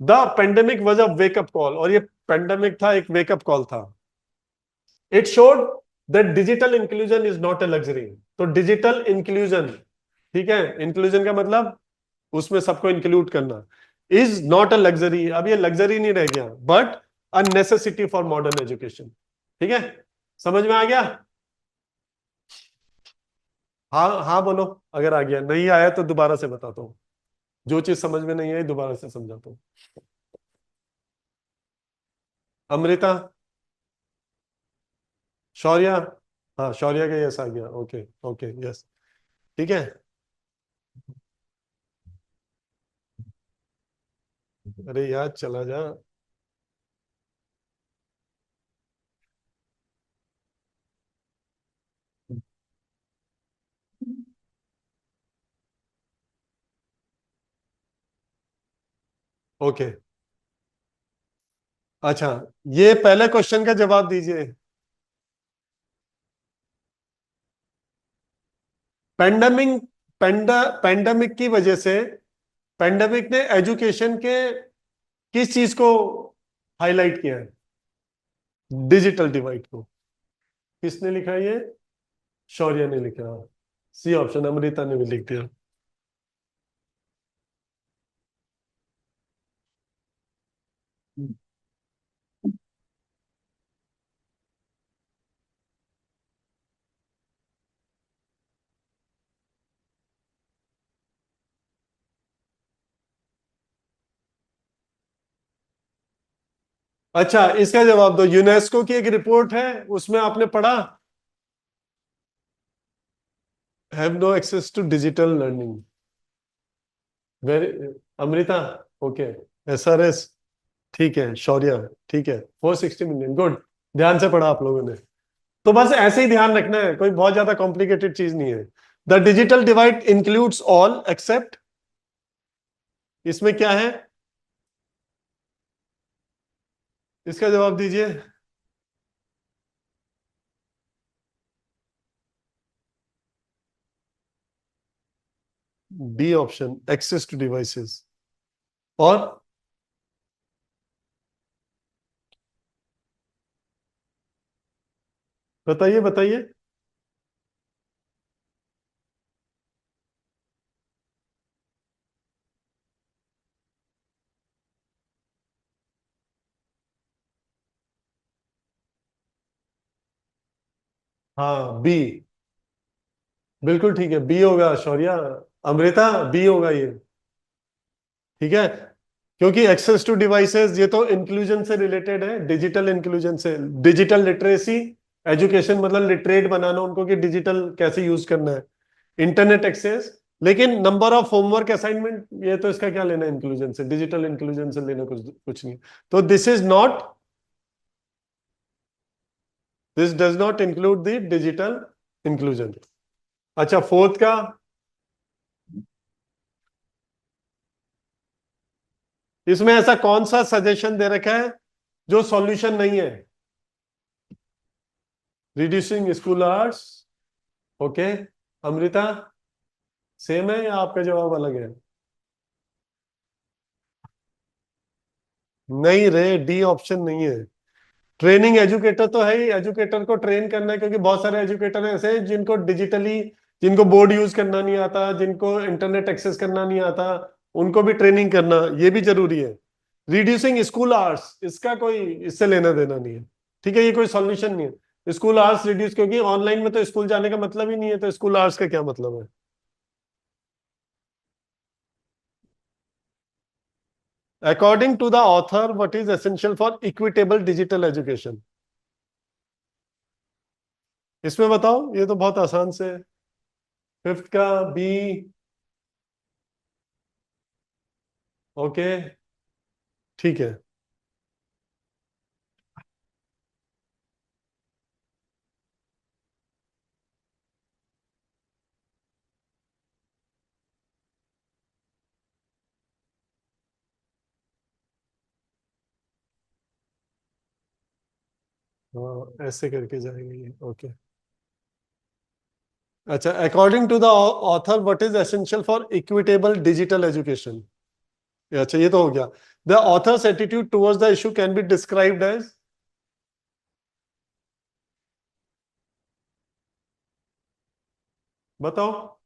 The pandemic was a wake up call, और ये पेंडेमिक था, एक वेकअप कॉल था। It showed that digital inclusion is not a luxury. तो डिजिटल इंक्लूजन, ठीक है, इंक्लूजन का मतलब उसमें सबको इंक्लूड करना, इज नॉट अ लग्जरी। अब ये लग्जरी नहीं रह गया, but a necessity for modern education. ठीक है, समझ में आ गया? हाँ हाँ बोलो, अगर आ गया, नहीं आया तो दोबारा से बताता हूँ। जो चीज समझ में नहीं आई दोबारा से समझाता हूँ। अमृता, शौर्या, हाँ शौर्या का यस आ गया, ओके ओके यस, ठीक है। अरे यार चला जा। ओके, अच्छा, ये पहले क्वेश्चन का जवाब दीजिए। पेंडेमिक, पेंडेमिक की वजह से, पेंडेमिक ने एजुकेशन के किस चीज को हाईलाइट किया है? डिजिटल डिवाइड को। किसने लिखा ये? शौर्य ने लिखा। सी ऑप्शन, अमृता ने भी लिख दिया। अच्छा, इसका जवाब दो। यूनेस्को की एक रिपोर्ट है, उसमें आपने पढ़ा, have no access to digital learning. Very, Amrita, okay, SRS, ठीक है, शौर्य, ठीक है, 460 मिलियन, गुड। ध्यान से पढ़ा आप लोगों ने। तो बस ऐसे ही ध्यान रखना है, कोई बहुत ज्यादा कॉम्प्लिकेटेड चीज नहीं है। The digital divide includes all except, इसमें क्या है? इसका जवाब दीजिए। D option, access to devices. और बताइए बताइए। हाँ बी, बिल्कुल ठीक है, बी होगा शौर्या। अमृता, बी होगा ये, ठीक है। क्योंकि एक्सेस टू डिवाइसेस ये तो इंक्लूजन से रिलेटेड है, डिजिटल इंक्लूजन से। डिजिटल लिटरेसी, एजुकेशन मतलब लिटरेट बनाना उनको कि डिजिटल कैसे यूज करना है। इंटरनेट एक्सेस, लेकिन नंबर ऑफ होमवर्क असाइनमेंट, ये तो इसका क्या लेना इंक्लूजन से, डिजिटल इंक्लूजन से लेना कुछ कुछ नहीं। तो this is not, this does not include the digital inclusion. अच्छा, फोर्थ का, इसमें ऐसा कौन सा सजेशन दे रखा है जो सॉल्यूशन नहीं है? Reducing school hours, okay. Amrita, same है या आपका जवाब अलग है? नहीं रे, डी ऑप्शन नहीं है। ट्रेनिंग एजुकेटर तो है ही, एजुकेटर को ट्रेन करना है, क्योंकि बहुत सारे एजुकेटर ऐसे हैं जिनको डिजिटली, जिनको बोर्ड यूज करना नहीं आता, जिनको इंटरनेट एक्सेस करना नहीं आता, उनको भी ट्रेनिंग करना ये भी जरूरी है। रिड्यूसिंग स्कूल आवर्स, इसका कोई इससे लेना देना नहीं है, ठीक है, ये कोई सॉल्यूशन नहीं है। स्कूल आवर्स रिड्यूस, क्योंकि ऑनलाइन में तो स्कूल जाने का मतलब ही नहीं है, तो स्कूल आवर्स का क्या मतलब है? According to the author, what is essential for equitable digital education? इसमें बताओ, ये तो बहुत आसान से है। फिफ्थ का बी, ओके, ठीक है। हाँ ऐसे करके जाएंगे ये, ओके। अच्छा, according to the author what is essential for equitable digital education. अच्छा ये तो हो गया। The author's attitude towards the issue can be described as. बताओ,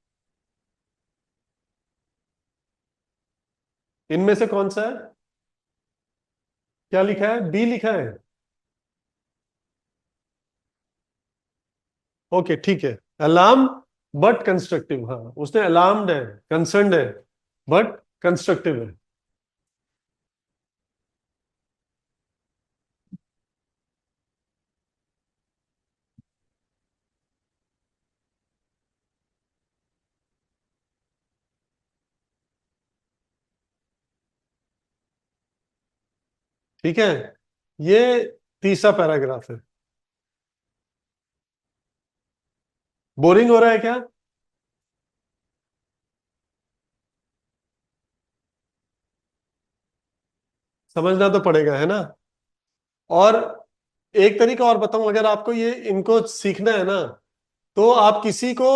इनमें से कौन सा है? क्या लिखा है, बी लिखा है? ओके ठीक है। अलार्म बट कंस्ट्रक्टिव, हाँ उसने अलार्म्ड है, कंसर्न्ड है, बट कंस्ट्रक्टिव है। ठीक है, ये तीसरा पैराग्राफ है। बोरिंग हो रहा है क्या? समझना तो पड़ेगा है ना। और एक तरीका और बताऊं, अगर आपको ये इनको सीखना है ना, तो आप किसी को,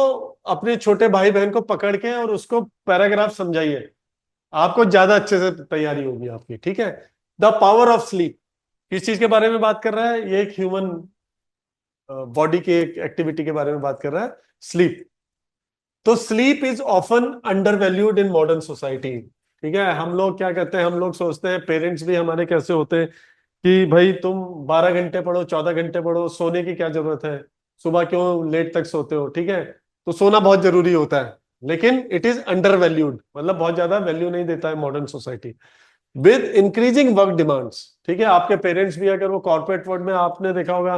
अपने छोटे भाई बहन को पकड़ के और उसको पैराग्राफ समझाइए, आपको ज्यादा अच्छे से तैयारी होगी आपकी। ठीक है। द पावर ऑफ स्लीप किस चीज के बारे में बात कर रहा है? ये एक ह्यूमन बॉडी के एक एक्टिविटी के बारे में बात कर रहा है, स्लीप। तो sleep is often under valued in modern society. ठीक है, हम लोग क्या कहते हैं, हम लोग सोचते हैं, पेरेंट्स भी हमारे कैसे होते हैं कि भाई तुम 12 घंटे पढ़ो, 14 घंटे पढ़ो, सोने की क्या जरूरत है, सुबह क्यों लेट तक सोते हो? ठीक है, तो सोना बहुत जरूरी होता है, लेकिन इट इज अंडर वैल्यूड, मतलब बहुत ज्यादा वैल्यू नहीं देता है modern society with increasing work demands. ठीक है, आपके पेरेंट्स भी अगर वो कॉर्पोरेट वर्ल्ड में, आपने देखा होगा,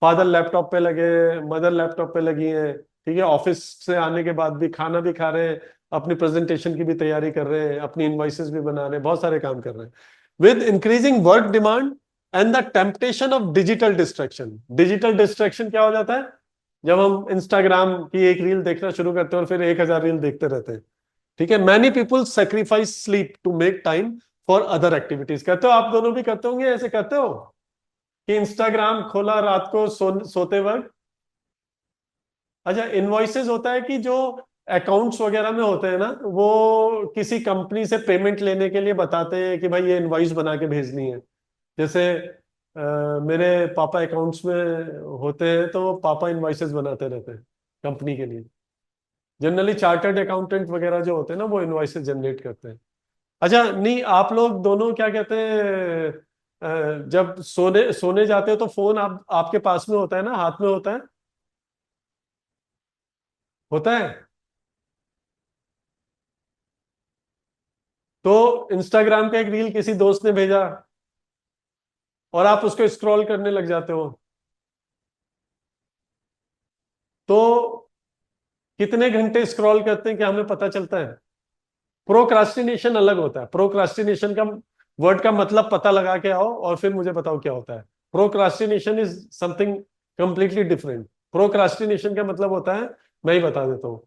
फादर लैपटॉप पे लगे, मदर लैपटॉप पे लगी है। ठीक है, ऑफिस से आने के बाद भी खाना भी खा रहे हैं, अपनी प्रेजेंटेशन की भी तैयारी कर रहे हैं, अपनी इनवॉइसेस भी बना रहे हैं, बहुत सारे काम कर रहे हैं। With increasing work demand and the temptation of digital distraction. Digital distraction क्या हो जाता है? जब हम इंस्टाग्राम की एक रील देखना शुरू करते हैं और फिर 1,000 रील देखते रहते हैं। ठीक है, many people sacrifice sleep to make time for other activities. करते हो आप दोनों भी करते होंगे, ऐसे करते हो कि इंस्टाग्राम खोला रात को सोते वक्त? अच्छा, इनवॉइसेस होता है कि जो अकाउंट्स वगैरह में होते हैं ना, वो किसी कंपनी से पेमेंट लेने के लिए बताते हैं कि भाई ये इनवॉइस बना के भेजनी है। जैसे मेरे पापा अकाउंट्स में होते हैं, तो पापा इनवॉइसेस बनाते रहते हैं कंपनी के लिए। जनरली चार्टर्ड अकाउंटेंट वगैरह जो होते हैं ना, वो इनवॉइसेस जनरेट करते हैं। अच्छा, नहीं आप लोग दोनों क्या कहते हैं, जब सोने सोने जाते हो तो फोन आप आपके पास में होता है ना, हाथ में होता है? होता है। तो इंस्टाग्राम का एक रील किसी दोस्त ने भेजा और आप उसको स्क्रॉल करने लग जाते हो, तो कितने घंटे स्क्रॉल करते हैं क्या हमें पता चलता है? प्रोक्रास्टिनेशन अलग होता है। प्रोक्रास्टिनेशन का वर्ड का मतलब पता लगा के आओ और फिर मुझे बताओ क्या होता है। Procrastination is something completely different. Procrastination का मतलब होता है, मैं ही बता देता हूँ,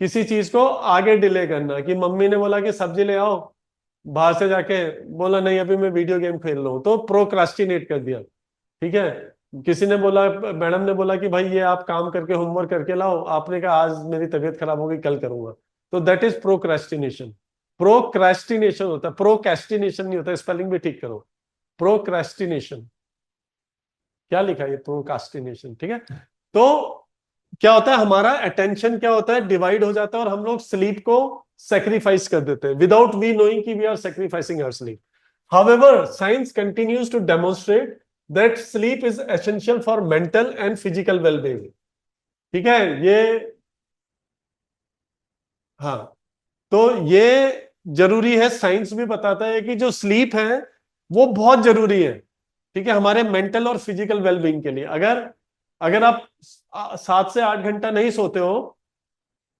किसी चीज को आगे डिले करना। कि मम्मी ने बोला कि सब्जी ले आओ, बाहर से जाके बोला नहीं अभी मैं वीडियो गेम खेल रहा हूँ, तो प्रोक्रास्टिनेट कर दिया। ठीक है, किसी ने बोला, मैडम ने बोला कि भाई ये आप काम करके होमवर्क करके लाओ, आपने कहा आज मेरी तबीयत खराब होगी कल करूंगा, तो दैट इज प्रोक्रेस्टिनेशन। प्रोक्रेस्टिनेशन होता है, प्रोक्रेस्टिनेशन नहीं होता, स्पेलिंग भी ठीक करो। प्रोक्रेस्टिनेशन, क्या लिखा है ये, प्रोक्रेस्टिनेशन। ठीक है, तो क्या होता है, हमारा अटेंशन क्या होता है, डिवाइड हो जाता है, और हम लोग स्लीप को सेक्रीफाइस कर देते हैं विदाउट वी नोइंग कि we are sacrificing our sleep. However, science continues to demonstrate that sleep is essential for mental and physical well-being. ठीक है, ये, हाँ, तो ये जरूरी है। साइंस भी बताता है कि जो स्लीप है वो बहुत जरूरी है। ठीक है, हमारे मेंटल और फिजिकल वेलबींग के लिए। अगर अगर आप 7 से 8 घंटा नहीं सोते हो,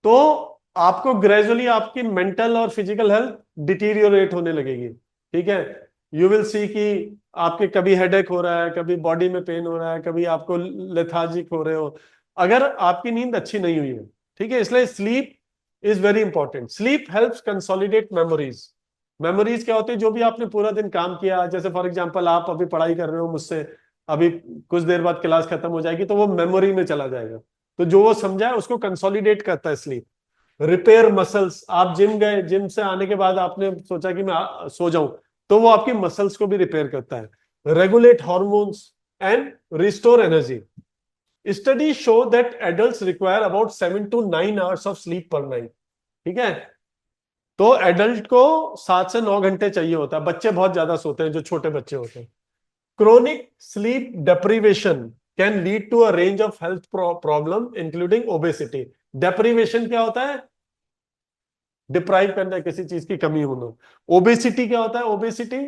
तो आपको ग्रेजुअली आपकी मेंटल और फिजिकल हेल्थ डिटीरियोरेट होने लगेगी। ठीक है, यू विल सी कि आपके कभी हेडेक हो रहा है, कभी बॉडी में पेन हो रहा है, कभी आपको लेथार्जिक हो रहे हो, अगर आपकी नींद अच्छी नहीं हुई है। ठीक है, इसलिए sleep is very important. Sleep helps consolidate memories. Memories क्या होती है? जो भी आपने पूरा दिन काम किया, जैसे फॉर एग्जांपल आप अभी पढ़ाई कर रहे हो मुझसे, अभी कुछ देर बाद क्लास खत्म हो जाएगी तो वो मेमोरी में चला जाएगा। तो जो वो समझा है उसको कंसोलिडेट करता है स्लीप। रिपेयर मसल्स, आप जिम गए, जिम से आने के बाद आपने सोचा कि मैं सो जाऊं, तो वो आपकी मसल्स को भी रिपेयर करता है। Regulate hormones and restore energy. Study show that adults require about 7 to 9 hours of sleep पर नाइट। ठीक है, तो एडल्ट को 7 से 9 घंटे चाहिए होता है। बच्चे बहुत ज्यादा सोते हैं, जो छोटे बच्चे होते हैं। Chronic sleep deprivation can lead to a range of health problem including obesity. Deprivation क्या होता है? डिप्राइव करना है, किसी चीज की कमी होना। ओबेसिटी क्या होता है? ओबेसिटी,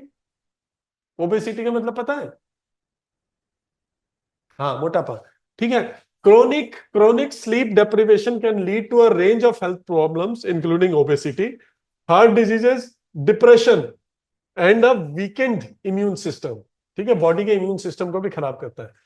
ओबेसिटी का मतलब पता है? हाँ, मोटापा। ठीक है। Chronic chronic sleep deprivation can lead to a range of health problems including obesity, heart diseases, depression and a weakened immune system. ठीक है, बॉडी के इम्यून सिस्टम को भी खराब करता है।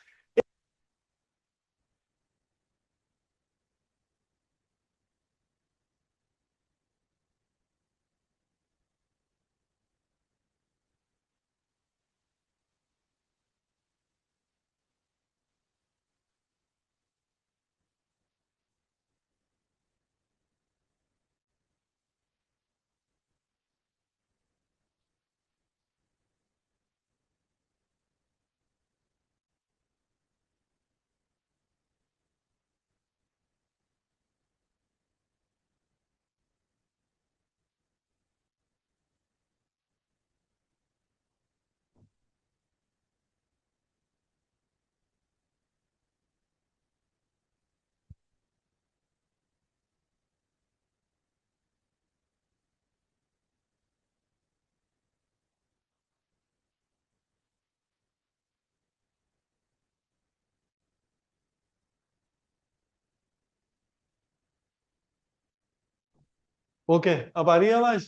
ओके, अब आ रही है आवाज?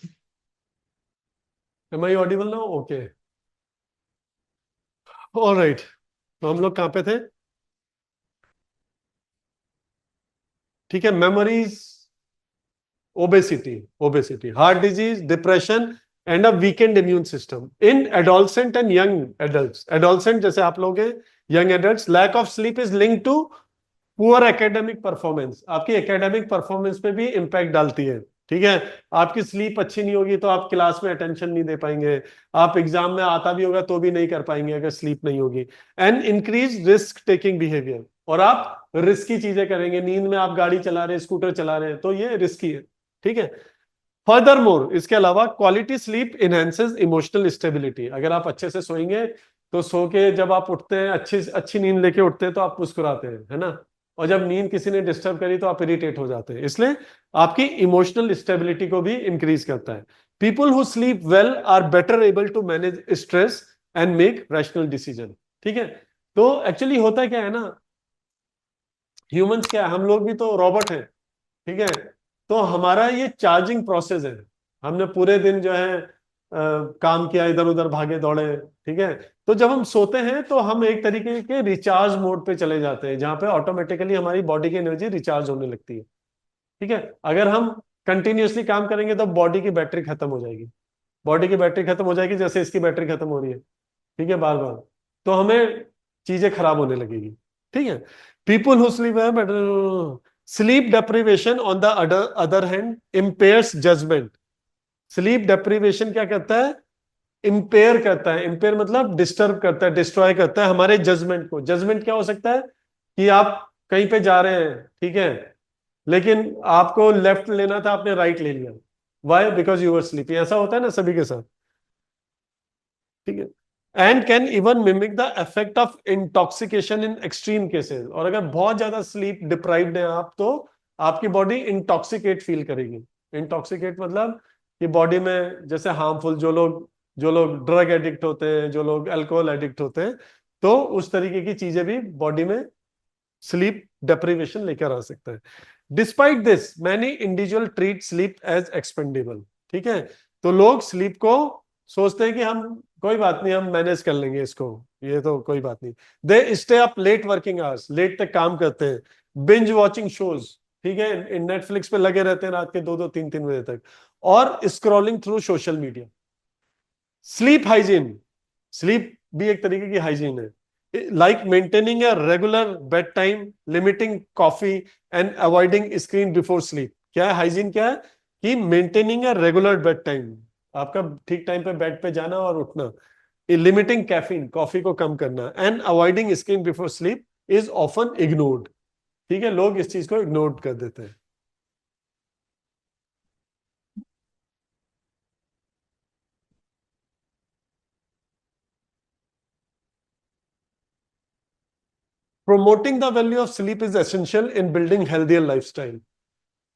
Am I audible now? Okay, alright. तो हम लोग कहाँ पे थे? ठीक है, memories, obesity, obesity, heart disease, depression and a weakened immune system in adolescent and young adults. Adolescent जैसे आप लोग हैं, young adults, lack of sleep is linked to poor academic performance. आपकी एकेडमिक परफॉर्मेंस पे भी इंपैक्ट डालती है। ठीक है, आपकी स्लीप अच्छी नहीं होगी तो आप क्लास में अटेंशन नहीं दे पाएंगे, आप एग्जाम में आता भी होगा तो भी नहीं कर पाएंगे अगर स्लीप नहीं होगी। And increase risk taking behaviour, और आप रिस्की चीजें करेंगे। नींद में आप गाड़ी चला रहे हैं, स्कूटर चला रहे हैं, तो ये रिस्की है। ठीक है। फर्दर मोर, इसके अलावा quality sleep enhances emotional stability. अगर आप अच्छे से सोएंगे तो सो के जब आप उठते हैं, अच्छी अच्छी नींद लेके उठते हैं, तो आप मुस्कुराते हैं, है ना। और जब नींद किसी ने डिस्टर्ब करी तो आप इरिटेट हो जाते हैं। इसलिए आपकी इमोशनल स्टेबिलिटी को भी इंक्रीज करता है। People who sleep well are better able to manage stress and make rational decision. ठीक है। तो एक्चुअली होता क्या है ना, ह्यूमंस क्या है, हम लोग भी तो रोबोट हैं। ठीक है, तो हमारा ये चार्जिंग प्रोसेस है। हमने पूरे दिन जो है काम किया, इधर उधर भागे दौड़े। ठीक है, तो जब हम सोते हैं तो हम एक तरीके के रिचार्ज मोड पे चले जाते हैं, जहां पे ऑटोमेटिकली हमारी बॉडी की एनर्जी रिचार्ज होने लगती है। ठीक है, अगर हम कंटिन्यूअसली काम करेंगे तो बॉडी की बैटरी खत्म हो जाएगी। बॉडी की बैटरी खत्म हो जाएगी, जैसे इसकी बैटरी खत्म हो रही है। ठीक है, बार बार, तो हमें चीजें खराब होने लगेगी। ठीक है। People who sleep better, sleep deprivation on the other hand impairs judgement. Sleep deprivation क्या करता है? इंपेयर करता है। इंपेयर मतलब डिस्टर्ब करता है, डिस्ट्रॉय करता है हमारे जजमेंट को। जजमेंट क्या हो सकता है? कि आप कहीं पे जा रहे हैं, ठीक है, लेकिन आपको लेफ्ट लेना था, आपने राइट ले लिया। Why? Because you were sleeping. ऐसा होता है ना सभी के साथ। ठीक है। And can even mimic the effect of intoxication in extreme cases. और अगर बहुत ज्यादा स्लीप डिप्राइव्ड हैं आप, तो आपकी बॉडी इंटॉक्सिकेट फील करेगी। इंटॉक्सिकेट मतलब कि बॉडी में जैसे हार्मफुल, जो लोग ड्रग एडिक्ट होते हैं, जो लोग अल्कोहल एडिक्ट होते हैं, तो उस तरीके की चीजें भी बॉडी में स्लीप डेप्रिवेशन लेकर आ सकता है। Despite this many individual treat sleep as expendable. ठीक है, तो लोग स्लीप को सोचते हैं कि हम, कोई बात नहीं, हम मैनेज कर लेंगे इसको, ये तो कोई बात नहीं। They stay up late working hours, लेट तक काम करते हैं। बिंज वॉचिंग शोज, ठीक है, नेटफ्लिक्स पे लगे रहते हैं रात के 2-2, 3-3 बजे तक। और scrolling through social media. Sleep hygiene, sleep भी एक तरीके की हाइजीन है। like maintaining a regular bedtime, limiting coffee and avoiding screen before sleep. क्या है हाइजीन, क्या है कि maintaining a regular bed time, आपका ठीक टाइम पे बेड पे जाना और उठना, लिमिटिंग कैफीन, कॉफी को कम करना, and avoiding screen before sleep is often ignored. ठीक है, लोग इस चीज को इग्नोर कर देते हैं। Promoting the value of sleep is essential in building healthier lifestyle.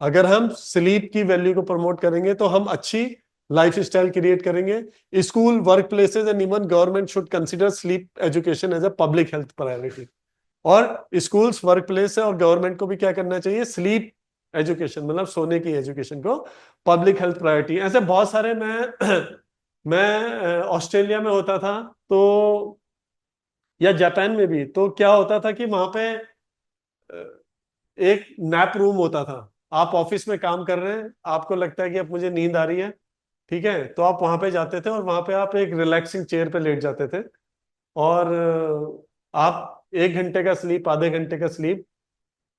अगर हम स्लीप की वैल्यू को प्रमोट करेंगे तो हम अच्छी लाइफ स्टाइल क्रिएट करेंगे। School, work places and even government should consider sleep education as a public health priority. और स्कूल्स, वर्क प्लेस है और गवर्नमेंट को भी क्या करना चाहिए, स्लीप एजुकेशन मतलब सोने की एजुकेशन को पब्लिक हेल्थ प्रायोरिटी। ऐसे बहुत सारे, मैं ऑस्ट्रेलिया में होता था तो, या जापान में भी, तो क्या होता था कि वहां पे एक नैप रूम होता था। आप ऑफिस में काम कर रहे हैं, आपको लगता है कि अब मुझे नींद आ रही है, ठीक है, तो आप वहां पे जाते थे और वहां पे आप एक रिलैक्सिंग चेयर पे लेट जाते थे और आप 1 घंटे का स्लीप, आधे घंटे का स्लीप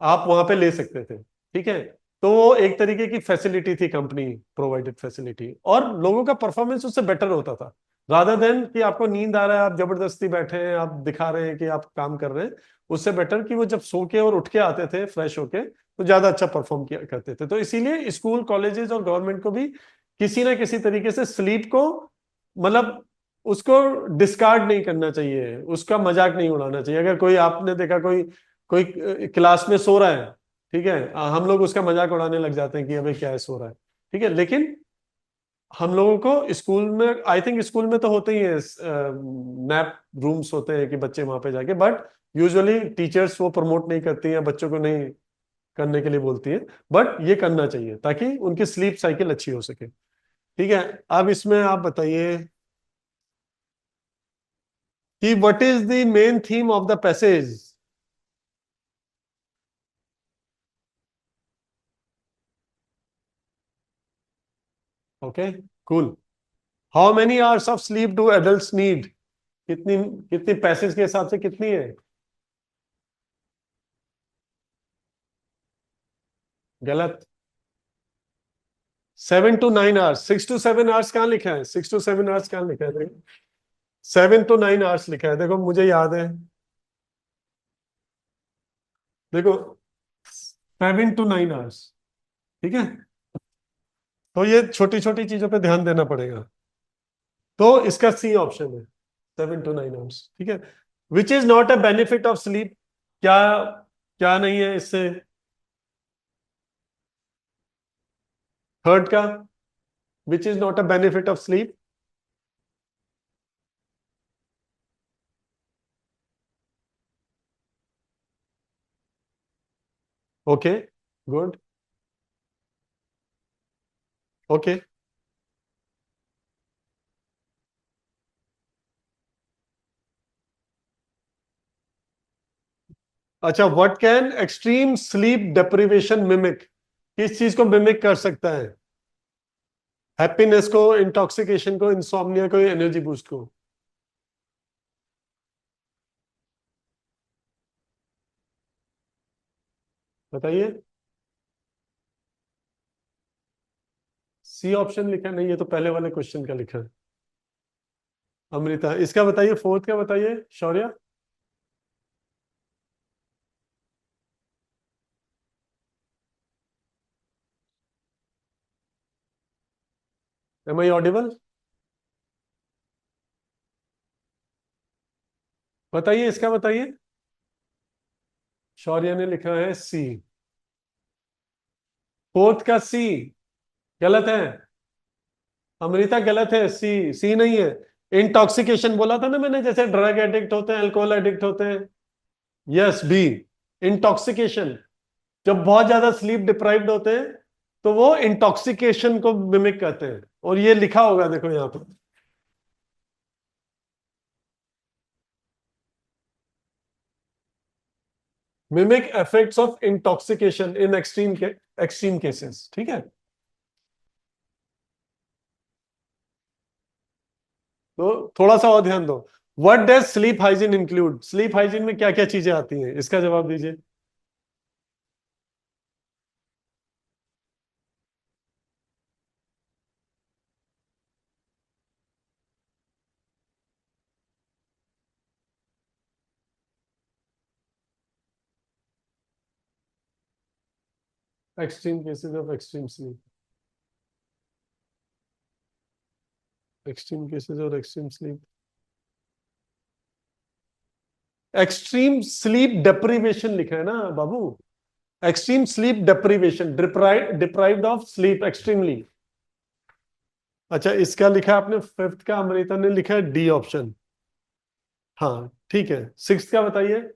आप वहां पे ले सकते थे। ठीक है, तो वो एक तरीके की फैसिलिटी थी, कंपनी प्रोवाइडेड फैसिलिटी, और लोगों का परफॉर्मेंस उससे बेटर होता था, रादर देन कि आपको नींद आ रहा है, आप जबरदस्ती बैठे हैं, आप दिखा रहे हैं कि आप काम कर रहे हैं। उससे बेटर कि वो जब सो के और उठ के आते थे फ्रेश होके, तो ज्यादा अच्छा परफॉर्म किया करते थे। तो इसीलिए स्कूल, कॉलेजेस और गवर्नमेंट को भी किसी ना किसी तरीके से स्लीप को, मतलब उसको डिस्कार्ड नहीं करना चाहिए, उसका मजाक नहीं उड़ाना चाहिए। अगर कोई, आपने देखा कोई कोई क्लास में सो रहा है, ठीक है, हम लोग उसका मजाक उड़ाने लग जाते हैं कि अबे क्या है, सो रहा है। ठीक है, लेकिन हम लोगों को स्कूल में, आई थिंक स्कूल में तो होते ही है नैप रूम्स होते हैं कि बच्चे वहां पे जाके, बट यूजुअली टीचर्स वो प्रमोट नहीं करती हैं, बच्चों को नहीं करने के लिए बोलती है, बट ये करना चाहिए ताकि उनकी स्लीप साइकिल अच्छी हो सके। ठीक है, अब इसमें आप बताइए कि what is the main theme of the passage. Okay, cool. How many hours of sleep do adults need. कितनी, कितनी पैसेज के हिसाब से कितनी है? गलत। 7 to 9 आवर्स। 6 to 7 आवर्स कहाँ लिखा है? 6 to 7 आवर्स कहाँ लिखा है? देखो, 7 to 9 आवर्स लिखा है, देखो मुझे याद है। देखो, 7 to 9 आवर्स। ठीक है, तो ये छोटी छोटी चीजों पे ध्यान देना पड़ेगा। तो इसका सी ऑप्शन है, 7 to 9 आवर्स। ठीक है, which is not a benefit of sleep. क्या, क्या नहीं है इससे? थर्ड का, which is not a benefit of sleep. Okay, good. Okay, अच्छा, what can extreme sleep deprivation mimic. किस चीज को मिमिक कर सकता है? हैप्पीनेस को, इंटॉक्सिकेशन को, इंसोम्निया को, एनर्जी बूस्ट को? बताइए। सी ऑप्शन लिखा नहीं, ये तो पहले वाले क्वेश्चन का लिखा है। अमृता, इसका बताइए, फोर्थ का बताइए शौर्य। M I Audible? बताइए, इसका बताइए। शौर्य ने लिखा है सी। फोर्थ का सी गलत है। अमृता गलत है, सी सी नहीं है। इंटॉक्सिकेशन बोला था ना मैंने, जैसे ड्रग एडिक्ट होते हैं, अल्कोहल एडिक्ट होते हैं। Yes, B, intoxication. जब बहुत ज्यादा स्लीप डिप्राइव्ड होते हैं तो वो इंटॉक्सिकेशन को मिमिक करते हैं, और ये लिखा होगा देखो यहाँ पर। Mimic effects of intoxication in extreme cases. ठीक है, तो थोड़ा सा और ध्यान दो। What does sleep hygiene include? Sleep hygiene में क्या क्या चीजें आती हैं, इसका जवाब दीजिए। Extreme cases of extreme sleep. Extreme cases और extreme sleep. Extreme sleep deprivation लिखा है ना बाबू। Extreme sleep deprivation, deprived of sleep extremely. अच्छा, इसका लिखा है आपने फिफ्थ का, अमृता ने लिखा है डी ऑप्शन। हाँ ठीक है, सिक्स्थ का बताइए।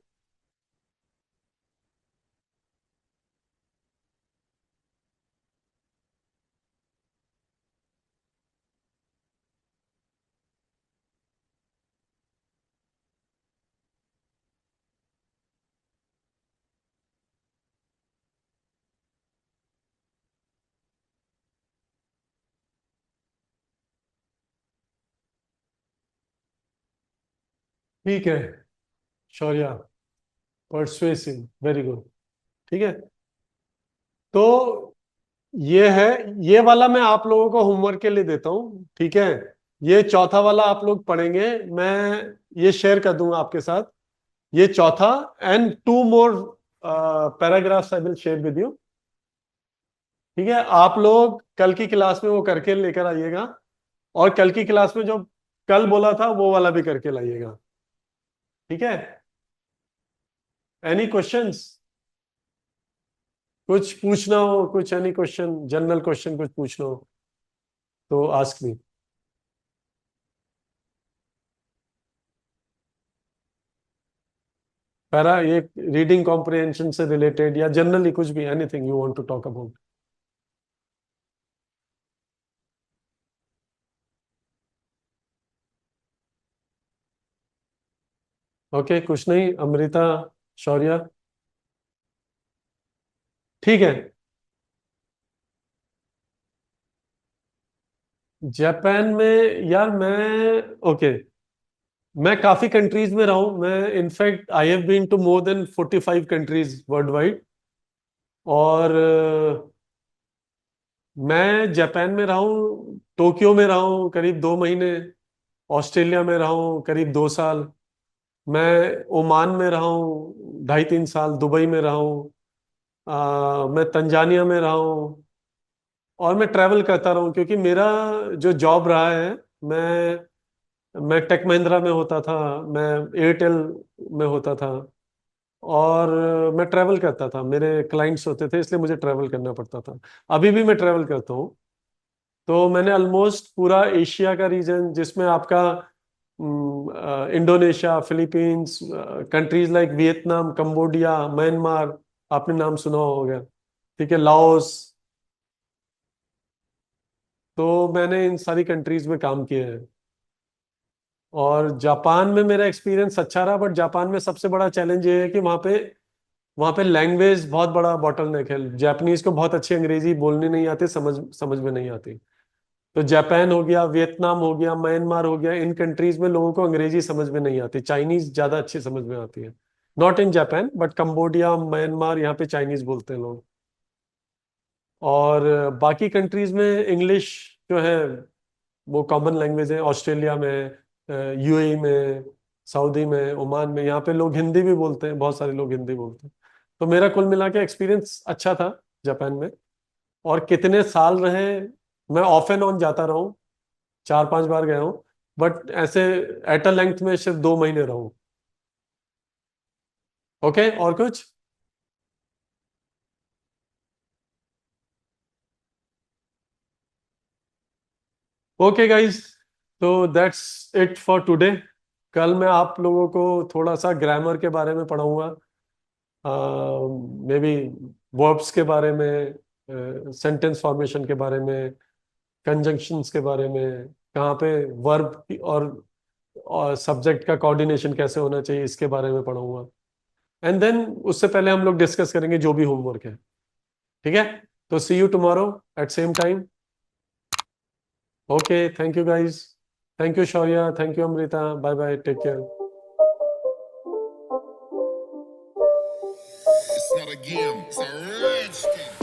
ठीक है शौर्या, परसुएसिव, वेरी गुड। ठीक है, तो ये है, ये वाला मैं आप लोगों को होमवर्क के लिए देता हूं, ठीक है। ये चौथा वाला आप लोग पढ़ेंगे, मैं ये शेयर कर दूंगा आपके साथ, ये चौथा, and two more paragraphs I will share with you. ठीक है, आप लोग कल की क्लास में वो करके लेकर आइएगा, और कल की क्लास में जो कल बोला था वो वाला भी करके लाइएगा। ठीक है, एनी क्वेश्चंस? कुछ पूछना हो, कुछ एनी क्वेश्चन, जनरल क्वेश्चन कुछ पूछना हो तो आस्क मी। पैरा ये रीडिंग कॉम्प्रिहेंशन से रिलेटेड या जनरली कुछ भी, anything you want to talk about. Okay, कुछ नहीं, अमृता, शौर्य, ठीक है। जापान में यार मैं, ओके, मैं काफी कंट्रीज में रहा हूं, मैं in fact I have been to more than 45 countries world wide. और मैं जापान में रहा हूँ, टोक्यो में रहा हूँ करीब 2 महीने, ऑस्ट्रेलिया में रहा हूँ करीब 2 साल, मैं ओमान में रहा हूँ 2.5 3 साल, दुबई में रहा हूँ, मैं तंजानिया में रहा हूँ। और मैं ट्रैवल करता रहा हूँ क्योंकि मेरा जो जॉब रहा है, मैं टेक महिंद्रा में होता था, मैं एयरटेल में होता था, और मैं ट्रैवल करता था, मेरे क्लाइंट्स होते थे, इसलिए मुझे ट्रैवल करना पड़ता था। अभी भी मैं ट्रैवल करता हूँ। तो मैंने ऑलमोस्ट पूरा एशिया का रीजन, जिसमें आपका Indonesia, Philippines, countries like Vietnam, Cambodia, Myanmar, आपने नाम सुना होगा, ठीक है, लाओस, तो मैंने इन सारी कंट्रीज में काम किया है। और जापान में मेरा एक्सपीरियंस अच्छा रहा, बट जापान में सबसे बड़ा चैलेंज ये है कि वहाँ पे लैंग्वेज बहुत बड़ा बॉटलनेक है। जापानीज को बहुत अच्छी अंग्रेजी बोलनी नहीं आती, समझ समझ में नहीं आती। तो जापान हो गया, वियतनाम हो गया, म्यांमार हो गया, इन कंट्रीज में लोगों को अंग्रेजी समझ में नहीं आती, चाइनीज ज्यादा अच्छी समझ में आती है। Not in Japan but Cambodia, Myanmar, यहाँ पे चाइनीज बोलते हैं लोग। और बाकी कंट्रीज में इंग्लिश जो है वो कॉमन लैंग्वेज है। ऑस्ट्रेलिया में, यूएई में, सऊदी में, ओमान में, यहाँ पे लोग हिंदी भी बोलते हैं, बहुत सारे लोग हिंदी बोलते हैं। तो मेरा कुल मिला के एक्सपीरियंस अच्छा था जापान में। और कितने साल रहे, मैं ऑफ एंड ऑन जाता रहा हूँ, 4 5 बार गया हूँ, बट ऐसे एट अ लेंथ में सिर्फ 2 महीने रहा हूँ। ओके, और कुछ? ओके गाइस, तो दैट्स इट फॉर टुडे। कल मैं आप लोगों को थोड़ा सा ग्रामर के बारे में पढ़ाऊंगा, मे बी वर्ब्स के बारे में, सेंटेंस फॉर्मेशन के बारे में, कंजंक्शंस के बारे में, कहाँ पे वर्ब और सब्जेक्ट का कोऑर्डिनेशन कैसे होना चाहिए, इसके बारे में पढ़ाऊंगा। एंड देन उससे पहले हम लोग डिस्कस करेंगे जो भी होमवर्क है। ठीक है, तो see you tomorrow at same time. Okay, thank you guys. Thank you Shaurya, thank you Amrita, bye bye, take care. It's not a game, it's a rich thing.